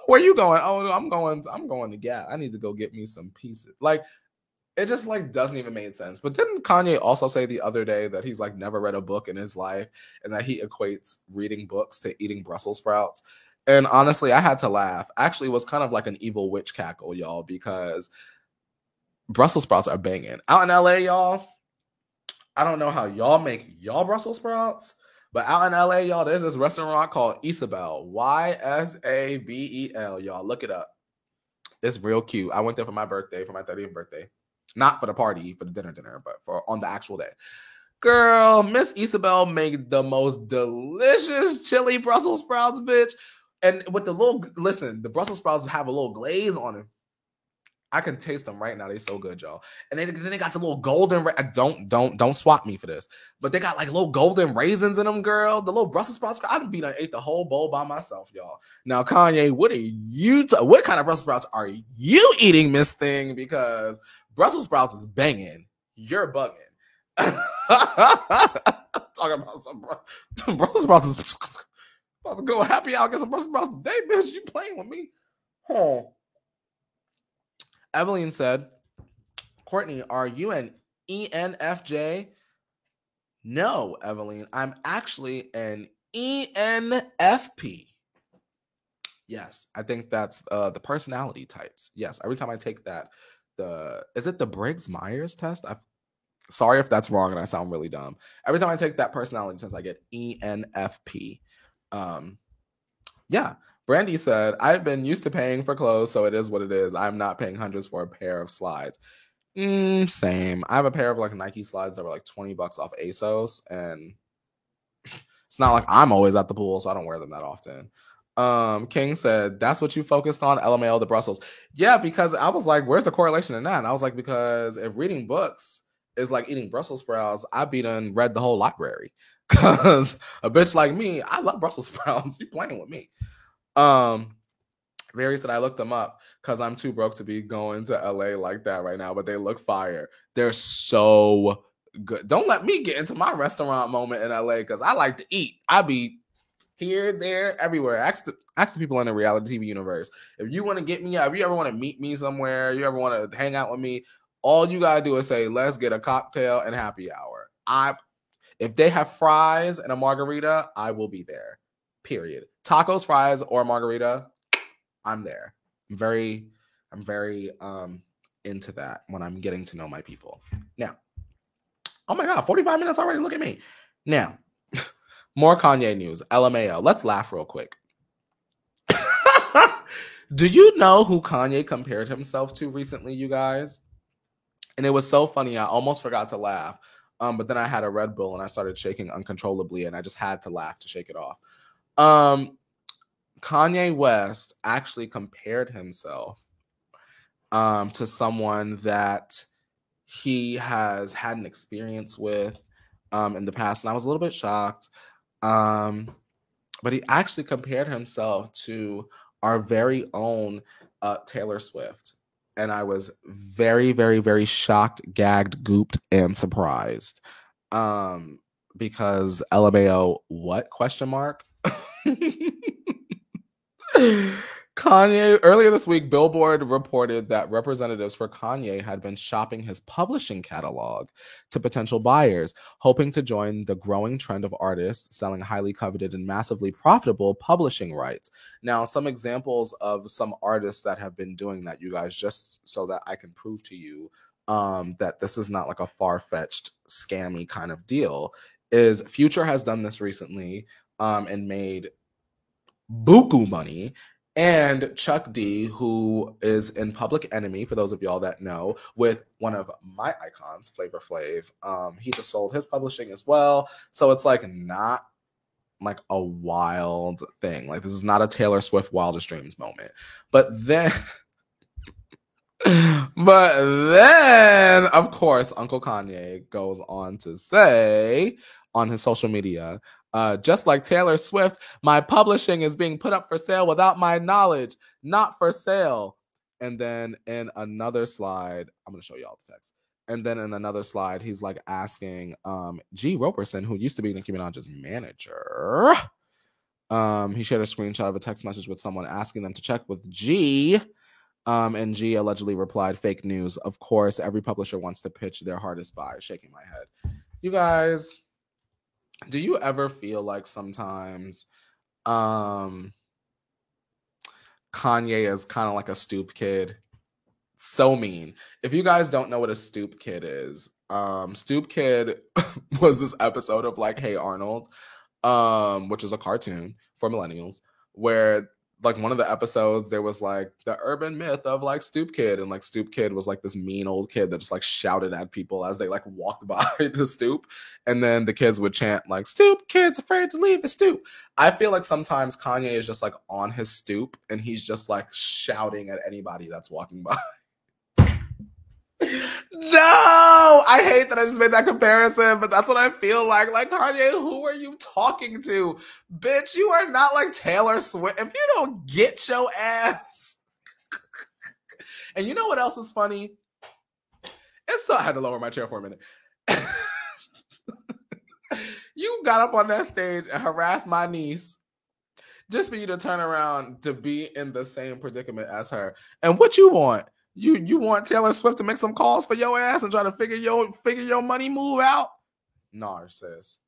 Where you going? Oh, I'm going to Gap. I need to go get me some pieces. Like, it just like doesn't even make sense. But didn't Kanye also say the other day that he's like never read a book in his life and that he equates reading books to eating Brussels sprouts? And honestly, I had to laugh. Actually, it was kind of like an evil witch cackle, y'all, because Brussels sprouts are banging. Out in LA, y'all, I don't know how y'all make y'all Brussels sprouts, but out in LA, y'all, there's this restaurant called Isabel. Ysabel, y'all. Look it up. It's real cute. I went there for my birthday, for my 30th birthday. Not for the party, for the dinner, but for on the actual day. Girl, Miss Isabel made the most delicious chili Brussels sprouts, bitch. And with the the Brussels sprouts have a little glaze on them. I can taste them right now. They're so good, y'all. And then they got the little golden. Don't swap me for this. But they got like little golden raisins in them, girl. The little Brussels sprouts. I ate the whole bowl by myself, y'all. Now, Kanye, what kind of Brussels sprouts are you eating, Miss Thing? Because Brussels sprouts is banging. You're bugging. Talking about some Brussels sprouts is about to go happy hour, get some Brussels sprouts today, bitch. You playing with me? Huh. Evelyn said, Courtney, are you an ENFJ? No, Evelyn, I'm actually an ENFP. Yes, I think that's the personality types. Yes, every time I take that, is it the Briggs-Myers test? Sorry if that's wrong and I sound really dumb. Every time I take that personality test, I get ENFP. Yeah, Brandy said, I've been used to paying for clothes, so it is what it is. I'm not paying hundreds for a pair of slides. Same. I have a pair of like Nike slides that were like $20 off ASOS, and it's not like I'm always at the pool, so I don't wear them that often. King said, that's what you focused on, LMAO, the Brussels. Yeah, because I was like, where's the correlation in that? And I was like, because if reading books is like eating Brussels sprouts, I done read the whole library. Because a bitch like me, I love Brussels sprouts. You playing with me. Mary said, I looked them up because I'm too broke to be going to LA like that right now, but they look fire. They're so good. Don't let me get into my restaurant moment in LA because I like to eat. I be here, there, everywhere. Ask the people in the reality TV universe. If you want to get me out, if you ever want to meet me somewhere, you ever want to hang out with me, all you got to do is say, let's get a cocktail and happy hour. If they have fries and a margarita, I will be there. Period. Tacos, fries, or margarita, I'm there. I'm very into that when I'm getting to know my people. Now, oh my God, 45 minutes already. Look at me. Now, more Kanye news. LMAO. Let's laugh real quick. Do you know who Kanye compared himself to recently, you guys? And it was so funny. I almost forgot to laugh. But then I had a Red Bull and I started shaking uncontrollably and I just had to laugh to shake it off. Kanye West actually compared himself to someone that he has had an experience with in the past. And I was a little bit shocked. But he actually compared himself to our very own Taylor Swift. And I was very, very, very shocked, gagged, gooped, and surprised. Because LMAO, what? Question mark? Kanye, earlier this week, Billboard reported that representatives for Kanye had been shopping his publishing catalog to potential buyers, hoping to join the growing trend of artists selling highly coveted and massively profitable publishing rights. Now, some examples of some artists that have been doing that, you guys, just so that I can prove to you that this is not like a far-fetched, scammy kind of deal, is Future has done this recently and made buku money. And Chuck D, who is in Public Enemy, for those of y'all that know, with one of my icons, Flavor Flav, he just sold his publishing as well. So it's like not like a wild thing. Like this is not a Taylor Swift Wildest Dreams moment. But then, of course, Uncle Kanye goes on to say on his social media, just like Taylor Swift, my publishing is being put up for sale without my knowledge, not for sale. And then in another slide, I'm going to show you all the text. And then in another slide, he's like asking G. Roberson, who used to be Nicki Minaj's manager. He shared a screenshot of a text message with someone asking them to check with G. And G allegedly replied, fake news. Of course, every publisher wants to pitch their hardest buy. Shaking my head. You guys, do you ever feel like sometimes Kanye is kind of like a stoop kid? So mean. If you guys don't know what a stoop kid is, Stoop Kid was this episode of like Hey Arnold, which is a cartoon for millennials, where like one of the episodes there was like the urban myth of like Stoop Kid, and like Stoop Kid was like this mean old kid that just like shouted at people as they like walked by the stoop, and then the kids would chant like Stoop Kid's afraid to leave the stoop. I feel like sometimes Kanye is just like on his stoop and he's just like shouting at anybody that's walking by. No, I hate that I just made that comparison, but that's what I feel like. Like, Kanye, who are you talking to? Bitch, you are not like Taylor Swift. If you don't get your ass. And you know what else is funny? I had to lower my chair for a minute. You got up on that stage and harassed my niece just for you to turn around to be in the same predicament as her. And what you want? You want Taylor Swift to make some calls for your ass and try to figure your money move out? Narcissist.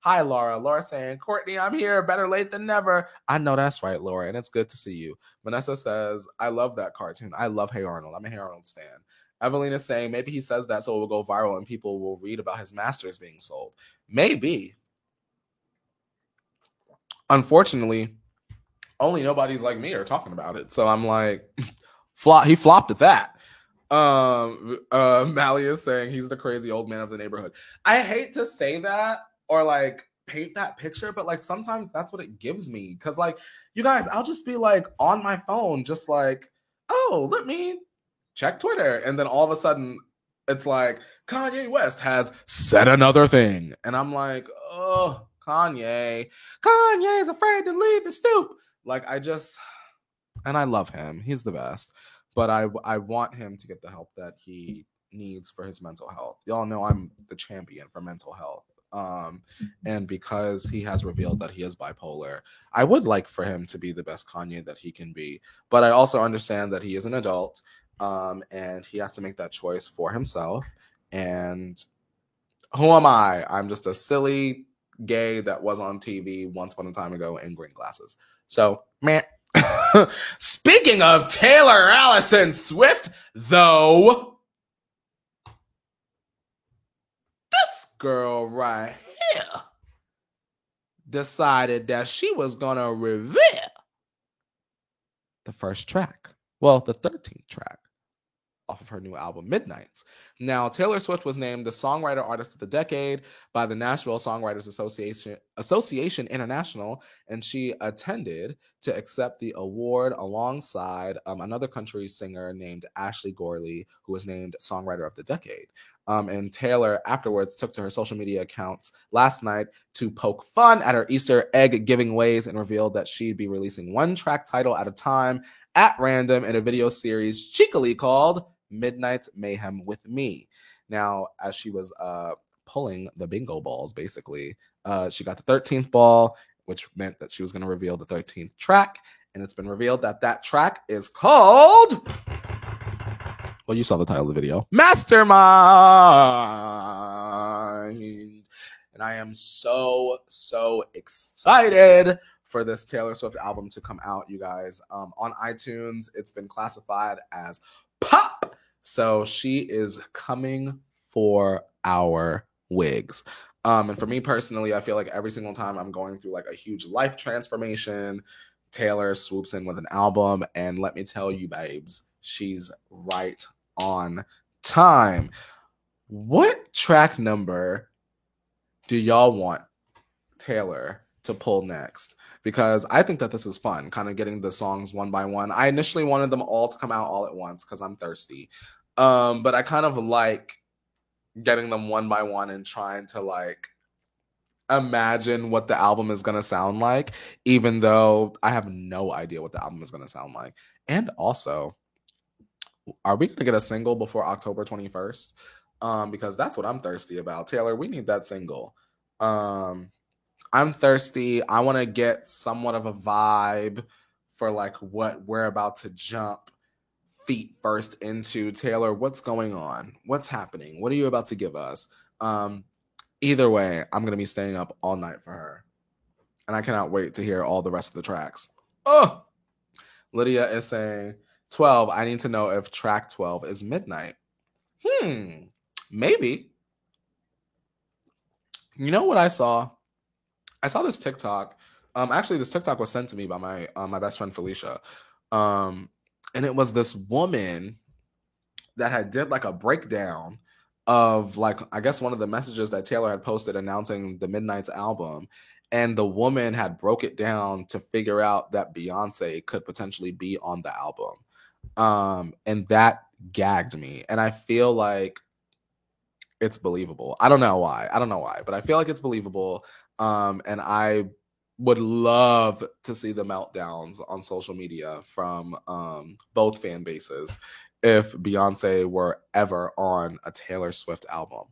Hi, Laura. Laura saying, Courtney, I'm here. Better late than never. I know that's right, Laura, and it's good to see you. Vanessa says, I love that cartoon. I love Hey Arnold. I'm a Hey Arnold stan. Evelyn is saying, maybe he says that so it will go viral and people will read about his masters being sold. Maybe. Unfortunately, only nobodies like me are talking about it. So I'm like, he flopped at that. Mally is saying he's the crazy old man of the neighborhood. I hate to say that or like paint that picture, but like sometimes that's what it gives me. Cause like, you guys, I'll just be like on my phone, just like, oh, let me check Twitter. And then all of a sudden it's like Kanye West has said another thing. And I'm like, oh, Kanye's afraid to leave the stoop. Like and I love him. He's the best. But I want him to get the help that he needs for his mental health. Y'all know I'm the champion for mental health. And because he has revealed that he is bipolar, I would like for him to be the best Kanye that he can be. But I also understand that he is an adult, and he has to make that choice for himself. And who am I? I'm just a silly gay that was on TV once upon a time ago in green glasses. So, man. Speaking of Taylor Allison Swift, though, this girl right here decided that she was going to reveal the first track. Well, the 13th track off of her new album, Midnights. Now, Taylor Swift was named the Songwriter Artist of the Decade by the Nashville Songwriters Association International, and she attended to accept the award alongside another country singer named Ashley Gorley, who was named Songwriter of the Decade. And Taylor afterwards took to her social media accounts last night to poke fun at her Easter egg giving ways and revealed that she'd be releasing one track title at a time at random in a video series cheekily called Midnight Mayhem with Me. Now, as she was pulling the bingo balls, basically, she got the 13th ball, which meant that she was going to reveal the 13th track. And it's been revealed that that track is called, well, you saw the title of the video, Mastermind. And I am so excited for this Taylor Swift album to come out, you guys. On iTunes, it's been classified as pop. So she is coming for our wigs. And for me personally, I feel like every single time I'm going through like a huge life transformation, Taylor swoops in with an album. And let me tell you, babes, she's right on time. What track number do y'all want Taylor to pull next? Because I think that this is fun, kind of getting the songs one by one. I initially wanted them all to come out all at once because I'm thirsty. But I kind of like getting them one by one and trying to like imagine what the album is going to sound like, even though I have no idea what the album is going to sound like. And also, are we going to get a single before October 21st? Because that's what I'm thirsty about. Taylor, we need that single. I'm thirsty. I want to get somewhat of a vibe for like what we're about to jump feet first into. Taylor, what's going on? What's happening? What are you about to give us? Either way, I'm going to be staying up all night for her. And I cannot wait to hear all the rest of the tracks. Oh, Lydia is saying 12. I need to know if track 12 is Midnight. Maybe. You know what I saw? I saw this TikTok. Actually, this TikTok was sent to me by my best friend Felicia. And it was this woman that had did like a breakdown of like, I guess one of the messages that Taylor had posted announcing the Midnights album. And the woman had broke it down to figure out that Beyonce could potentially be on the album. And that gagged me. And I feel like it's believable. I don't know why, but I feel like it's believable. And I would love to see the meltdowns on social media from both fan bases if Beyonce were ever on a Taylor Swift album.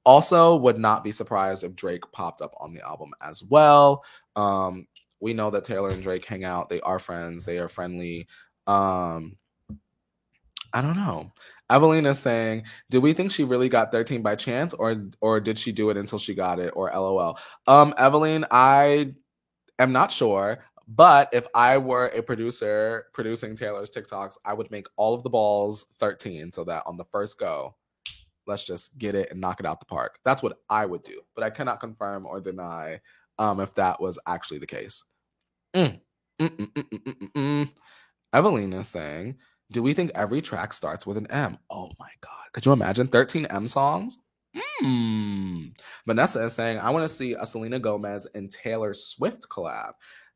Also, would not be surprised if Drake popped up on the album as well. We know that Taylor and Drake hang out. They are friends. They are friendly. I don't know. Evelyn is saying, do we think she really got 13 by chance, or did she do it until she got it, or LOL? Evelyn, I am not sure, but if I were a producer producing Taylor's TikToks, I would make all of the balls 13 so that on the first go, let's just get it and knock it out the park. That's what I would do, but I cannot confirm or deny if that was actually the case. Evelyn is saying, do we think every track starts with an M? Oh my God. Could you imagine 13 M songs? Vanessa is saying, I want to see a Selena Gomez and Taylor Swift collab.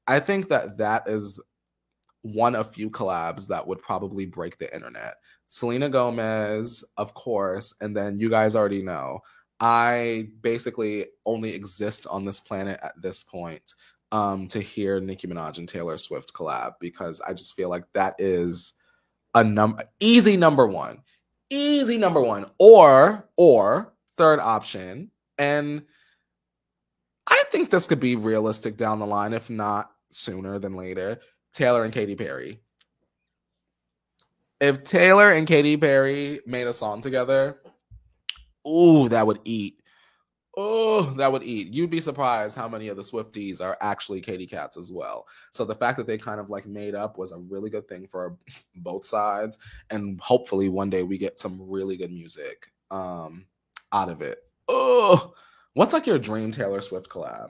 I think that is one of few collabs that would probably break the internet. Selena Gomez, of course, and then you guys already know, I basically only exist on this planet at this point to hear Nicki Minaj and Taylor Swift collab, because I just feel like that is easy number one, or third option. And I think this could be realistic down the line, if not sooner than later. Taylor and Katy Perry. If Taylor and Katy Perry made a song together, ooh, that would eat. Oh, that would eat. You'd be surprised how many of the Swifties are actually Katy Cats as well. So the fact that they kind of like made up was a really good thing for both sides. And hopefully one day we get some really good music out of it. Oh, what's like your dream Taylor Swift collab?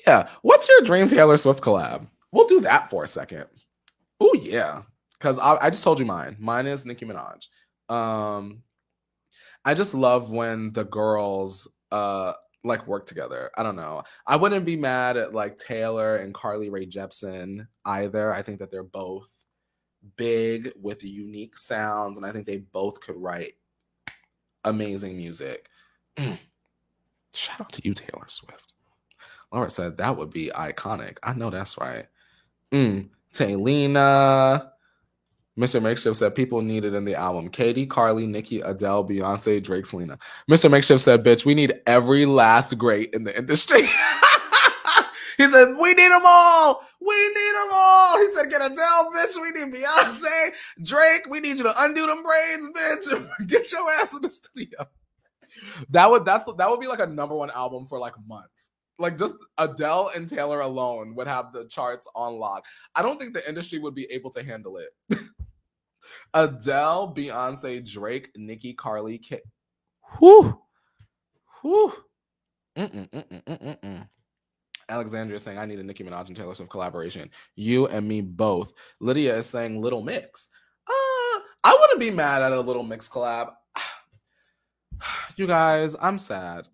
Yeah, what's your dream Taylor Swift collab? We'll do that for a second. Oh, yeah. Because I just told you mine. Mine is Nicki Minaj. I just love when the girls like work together. I don't know. I wouldn't be mad at like Taylor and Carly Rae Jepsen either. I think that they're both big with unique sounds, and I think they both could write amazing music. Shout out to you, Taylor Swift. Laura said that would be iconic. I know that's right. Taylina. Mr. Makeshift said people need it in the album. Katy, Carly, Nicki, Adele, Beyonce, Drake, Selena. Mr. Makeshift said, bitch, we need every last great in the industry. He said, we need them all. We need them all. He said, get Adele, bitch. We need Beyonce. Drake, we need you to undo them braids, bitch. Get your ass in the studio. That would be like a number one album for like months. Like just Adele and Taylor alone would have the charts on lock. I don't think the industry would be able to handle it. Adele, Beyonce, Drake, Nicki, Carly, whew. Alexandria is saying, I need a Nicki Minaj and Taylor Swift collaboration. You and me both. Lydia is saying Little Mix. I wouldn't be mad at a Little Mix collab. You guys, I'm sad.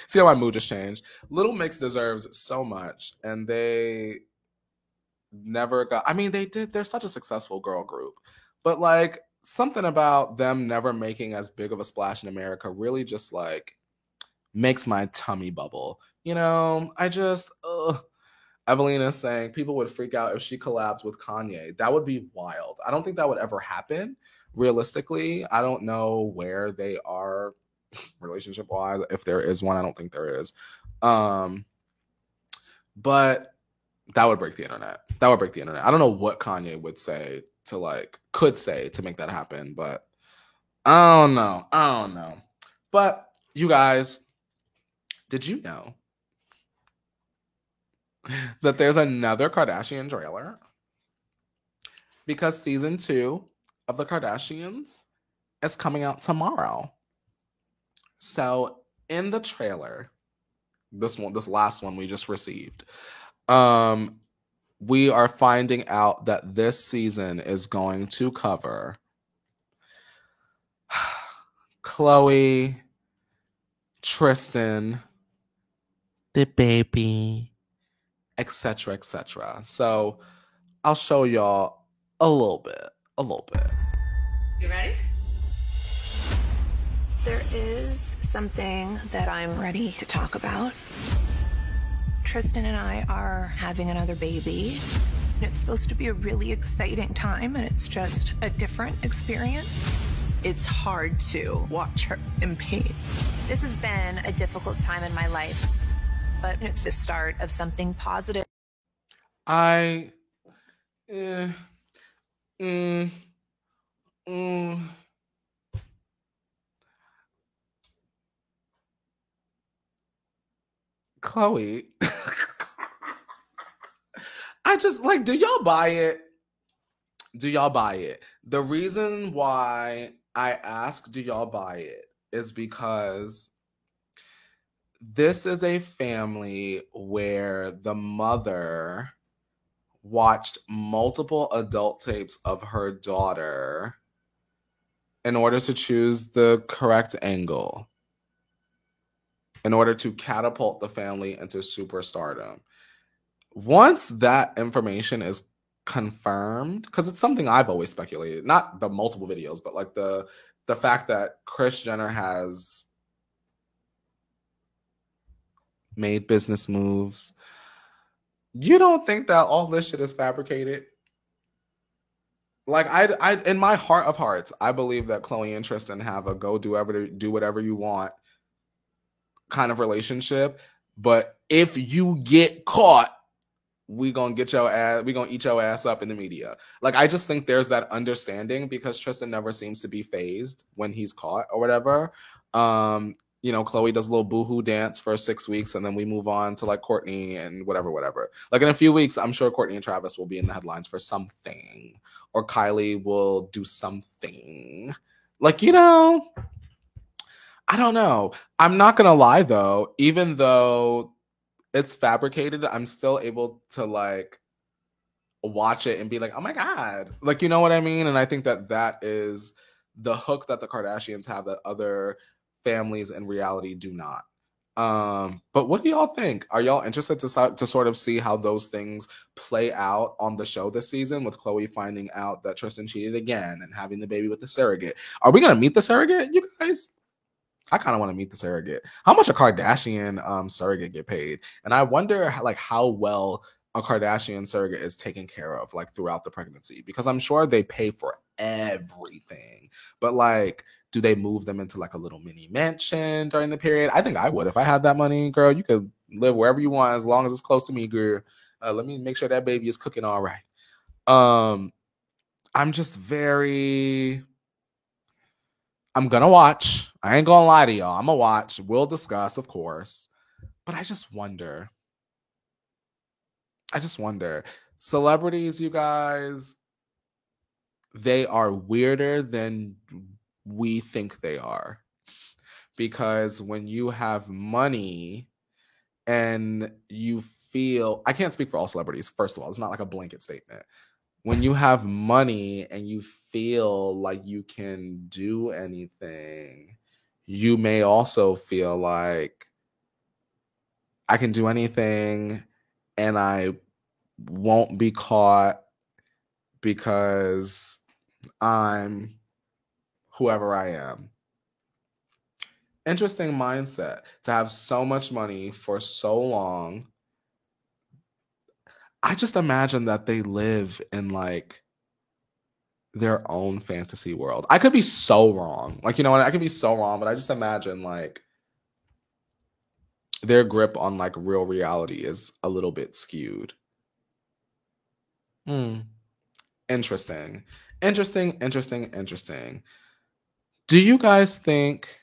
See how my mood just changed? Little Mix deserves so much, and they never got... I mean, they're such a successful girl group, but like something about them never making as big of a splash in America really just like makes my tummy bubble. You know, I just... Evelyn is saying people would freak out if she collabs with Kanye. That would be wild. I don't think that would ever happen. Realistically, I don't know where they are relationship wise. If there is one, I don't think there is. But that would break the internet. That would break the internet. I don't know what Kanye would say could say to make that happen, but I don't know. But you guys, did you know that there's another Kardashian trailer? Because season 2 of the Kardashians is coming out tomorrow. So in the trailer, this last one we just received, we are finding out that this season is going to cover Khloe, Tristan, the baby, etc., etc. So I'll show y'all a little bit. You ready? There is something that I'm ready to talk about. Tristan and I are having another baby. It's supposed to be a really exciting time, and it's just a different experience. it's hard to watch her in pain. This has been a difficult time in my life, but it's the start of something positive. I, eh, mm, mm. Chloe, I just like, do y'all buy it? Do y'all buy it? The reason why I ask, do y'all buy it, is because this is a family where the mother watched multiple adult tapes of her daughter in order to choose the correct angle, in order to catapult the family into superstardom. Once that information is confirmed, because it's something I've always speculated, not the multiple videos, but like the fact that Kris Jenner has made business moves. You don't think that all this shit is fabricated? Like, I in my heart of hearts, I believe that Chloe and Tristan have a go do whatever you want kind of relationship. But if you get caught, we gonna get your ass, we gonna eat your ass up in the media. Like, I just think there's that understanding, because Tristan never seems to be phased when he's caught or whatever. You know, Chloe does a little boohoo dance for 6 weeks, and then we move on to like Kourtney and whatever. Like, in a few weeks, I'm sure Kourtney and Travis will be in the headlines for something, or Kylie will do something. Like, you know, I don't know. I'm not gonna lie though, even though it's fabricated, I'm still able to like watch it and be like, oh my God. Like, you know what I mean? And I think that that is the hook that the Kardashians have that other families in reality do not. But what do y'all think? Are y'all interested to sort of see how those things play out on the show this season, with Chloe finding out that Tristan cheated again and having the baby with the surrogate? Are we going to meet the surrogate, you guys? I kind of want to meet the surrogate. How much a Kardashian surrogate get paid? And I wonder like how well a Kardashian surrogate is taken care of like throughout the pregnancy, because I'm sure they pay for everything. But like, do they move them into like a little mini mansion during the period? I think I would if I had that money, girl. You could live wherever you want as long as it's close to me, girl. Let me make sure that baby is cooking all right. I'm just very... I'm gonna watch. I ain't gonna lie to y'all. I'm gonna watch. We'll discuss, of course. But I just wonder. Celebrities, you guys, they are weirder than we think they are. Because when you have money and you feel... I can't speak for all celebrities, first of all. It's not like a blanket statement. When you have money and you feel like you can do anything, you may also feel like I can do anything and I won't be caught because I'm whoever I am. Interesting mindset to have so much money for so long. I just imagine that they live in like their own fantasy world. I could be so wrong. Like, you know what? I could be so wrong, but I just imagine like their grip on like real reality is a little bit skewed. Interesting. Do you guys think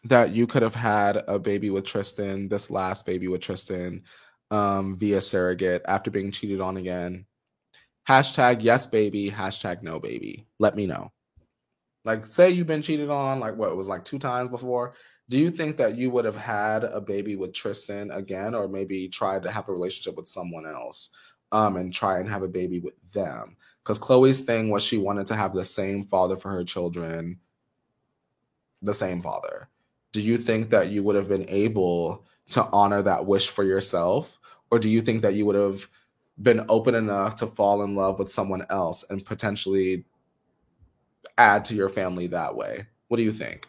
that you could have had a baby with Tristan, this last baby with Tristan, via surrogate after being cheated on again? Hashtag yes baby, hashtag no baby. Let me know. Like, say you've been cheated on, like what, it was like 2 times before. Do you think that you would have had a baby with Tristan again, or maybe tried to have a relationship with someone else and try and have a baby with them? Because Chloe's thing was she wanted to have the same father for her children, the same father. Do you think that you would have been able to honor that wish for yourself? Or do you think that you would have been open enough to fall in love with someone else and potentially add to your family that way? What do you think?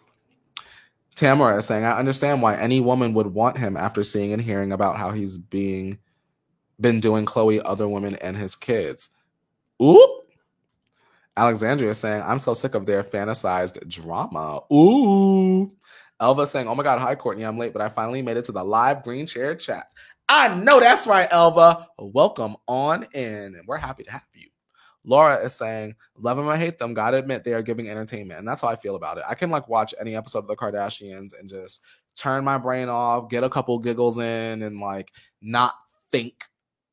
Tamara is saying, I understand why any woman would want him after seeing and hearing about how he's been doing Chloe, other women, and his kids. Oop. Alexandria is saying, I'm so sick of their fantasized drama. Ooh. Elva saying, oh my God, hi, Courtney. I'm late, but I finally made it to the live green chair chat. I know that's right, Elva. Welcome on in, and we're happy to have you. Laura is saying, love them or hate them, gotta admit they are giving entertainment. And that's how I feel about it. I can like watch any episode of the Kardashians and just turn my brain off, get a couple giggles in, and like not think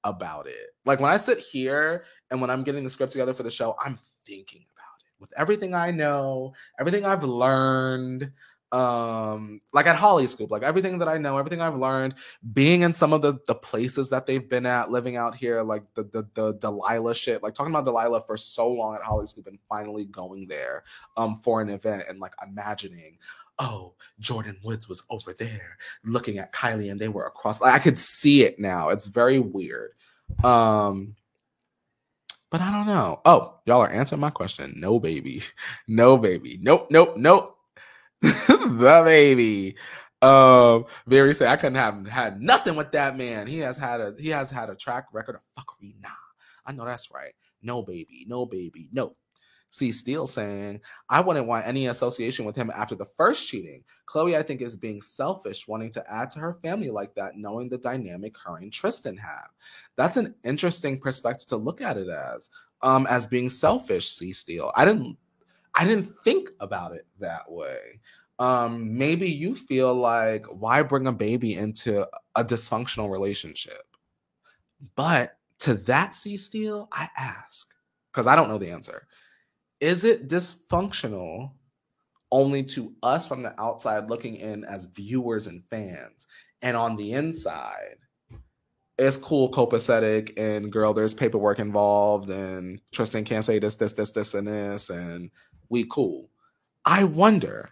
about it. Like when I sit here and when I'm getting the script together for the show, I'm thinking about it with everything I know, everything I've learned. Like at Holly Scoop, like everything that I know, everything I've learned, being in some of the places that they've been at, living out here, like the Delilah shit, like talking about Delilah for so long at Holly Scoop and finally going there for an event and like imagining, oh, Jordan Woods was over there looking at Kylie and they were across. Like, I could see it now. It's very weird. But I don't know. Oh, y'all are answering my question. No, baby. No, baby. Nope. The baby. Very say I couldn't have had nothing with that man. He has had a track record of fuckery. Nah, I know that's right. No, baby. No. See, Steele saying, I wouldn't want any association with him after the first cheating. Khloe, I think, is being selfish, wanting to add to her family like that, knowing the dynamic her and Tristan have. That's an interesting perspective to look at it as being selfish, see, Steele. I didn't think about it that way. Maybe you feel like, why bring a baby into a dysfunctional relationship? But to that, see, Steele, I ask, because I don't know the answer. Is it dysfunctional only to us from the outside looking in as viewers and fans? And on the inside, it's cool, copacetic, and girl, there's paperwork involved, and Tristan can't say this, and this, and we cool. I wonder.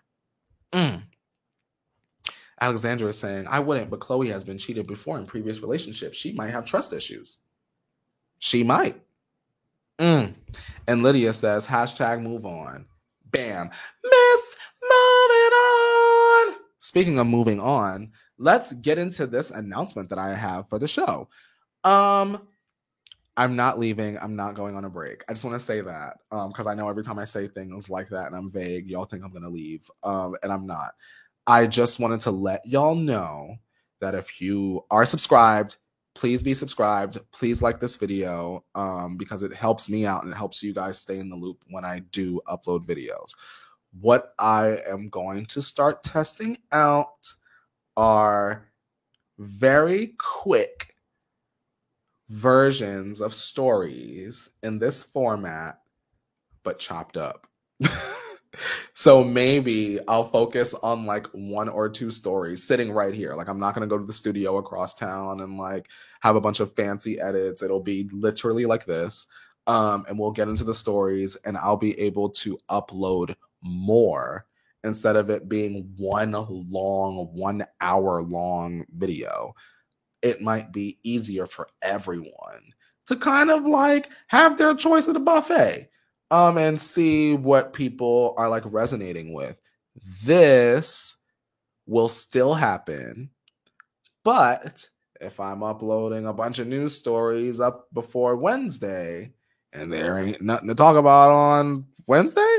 Alexandra is saying, I wouldn't, but Khloe has been cheated before in previous relationships. She might have trust issues. She might. And Lydia says, hashtag move on. Bam. Miss moving on. Speaking of moving on, let's get into this announcement that I have for the show. I'm not leaving. I'm not going on a break. I just want to say that because I know every time I say things like that and I'm vague, y'all think I'm going to leave. And I'm not. I just wanted to let y'all know that if you are subscribed, please be subscribed. Please like this video because it helps me out and it helps you guys stay in the loop when I do upload videos. What I am going to start testing out are very quick versions of stories in this format, but chopped up. So maybe I'll focus on like 1 or 2 stories sitting right here. Like I'm not going to go to the studio across town and like have a bunch of fancy edits. It'll be literally like this. And we'll get into the stories and I'll be able to upload more instead of it being one long, 1 hour long video. It might be easier for everyone to kind of like have their choice at a buffet. And see what people are like resonating with. This will still happen, but if I'm uploading a bunch of news stories up before Wednesday and there ain't nothing to talk about on Wednesday,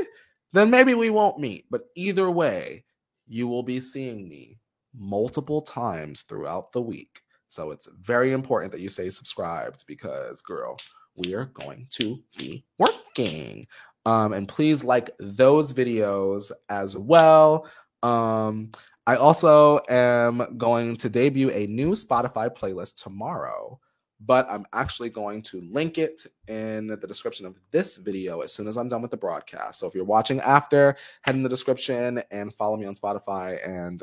then maybe we won't meet. But either way, you will be seeing me multiple times throughout the week. So it's very important that you stay subscribed because, girl, we are going to be working. And please like those videos as well. I also am going to debut a new Spotify playlist tomorrow, but I'm actually going to link it in the description of this video as soon as I'm done with the broadcast. So if you're watching after, head in the description and follow me on Spotify and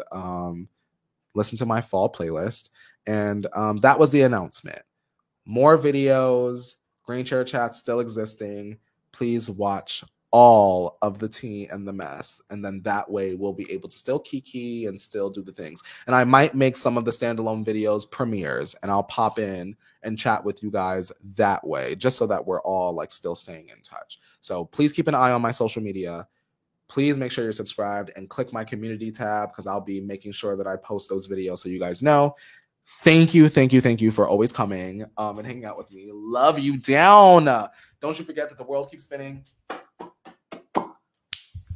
listen to my fall playlist. And that was the announcement. More videos. Green Chair Chat still existing. Please watch all of the tea and the mess. And then that way we'll be able to still kiki and still do the things. And I might make some of the standalone videos premieres and I'll pop in and chat with you guys that way, just so that we're all like still staying in touch. So please keep an eye on my social media. Please make sure you're subscribed and click my community tab because I'll be making sure that I post those videos so you guys know. Thank you for always coming and hanging out with me. Love you down. Don't you forget that the world keeps spinning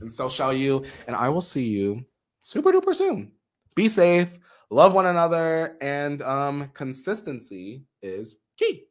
And so shall you. And I will see you super duper soon. Be safe, love one another, and consistency is key.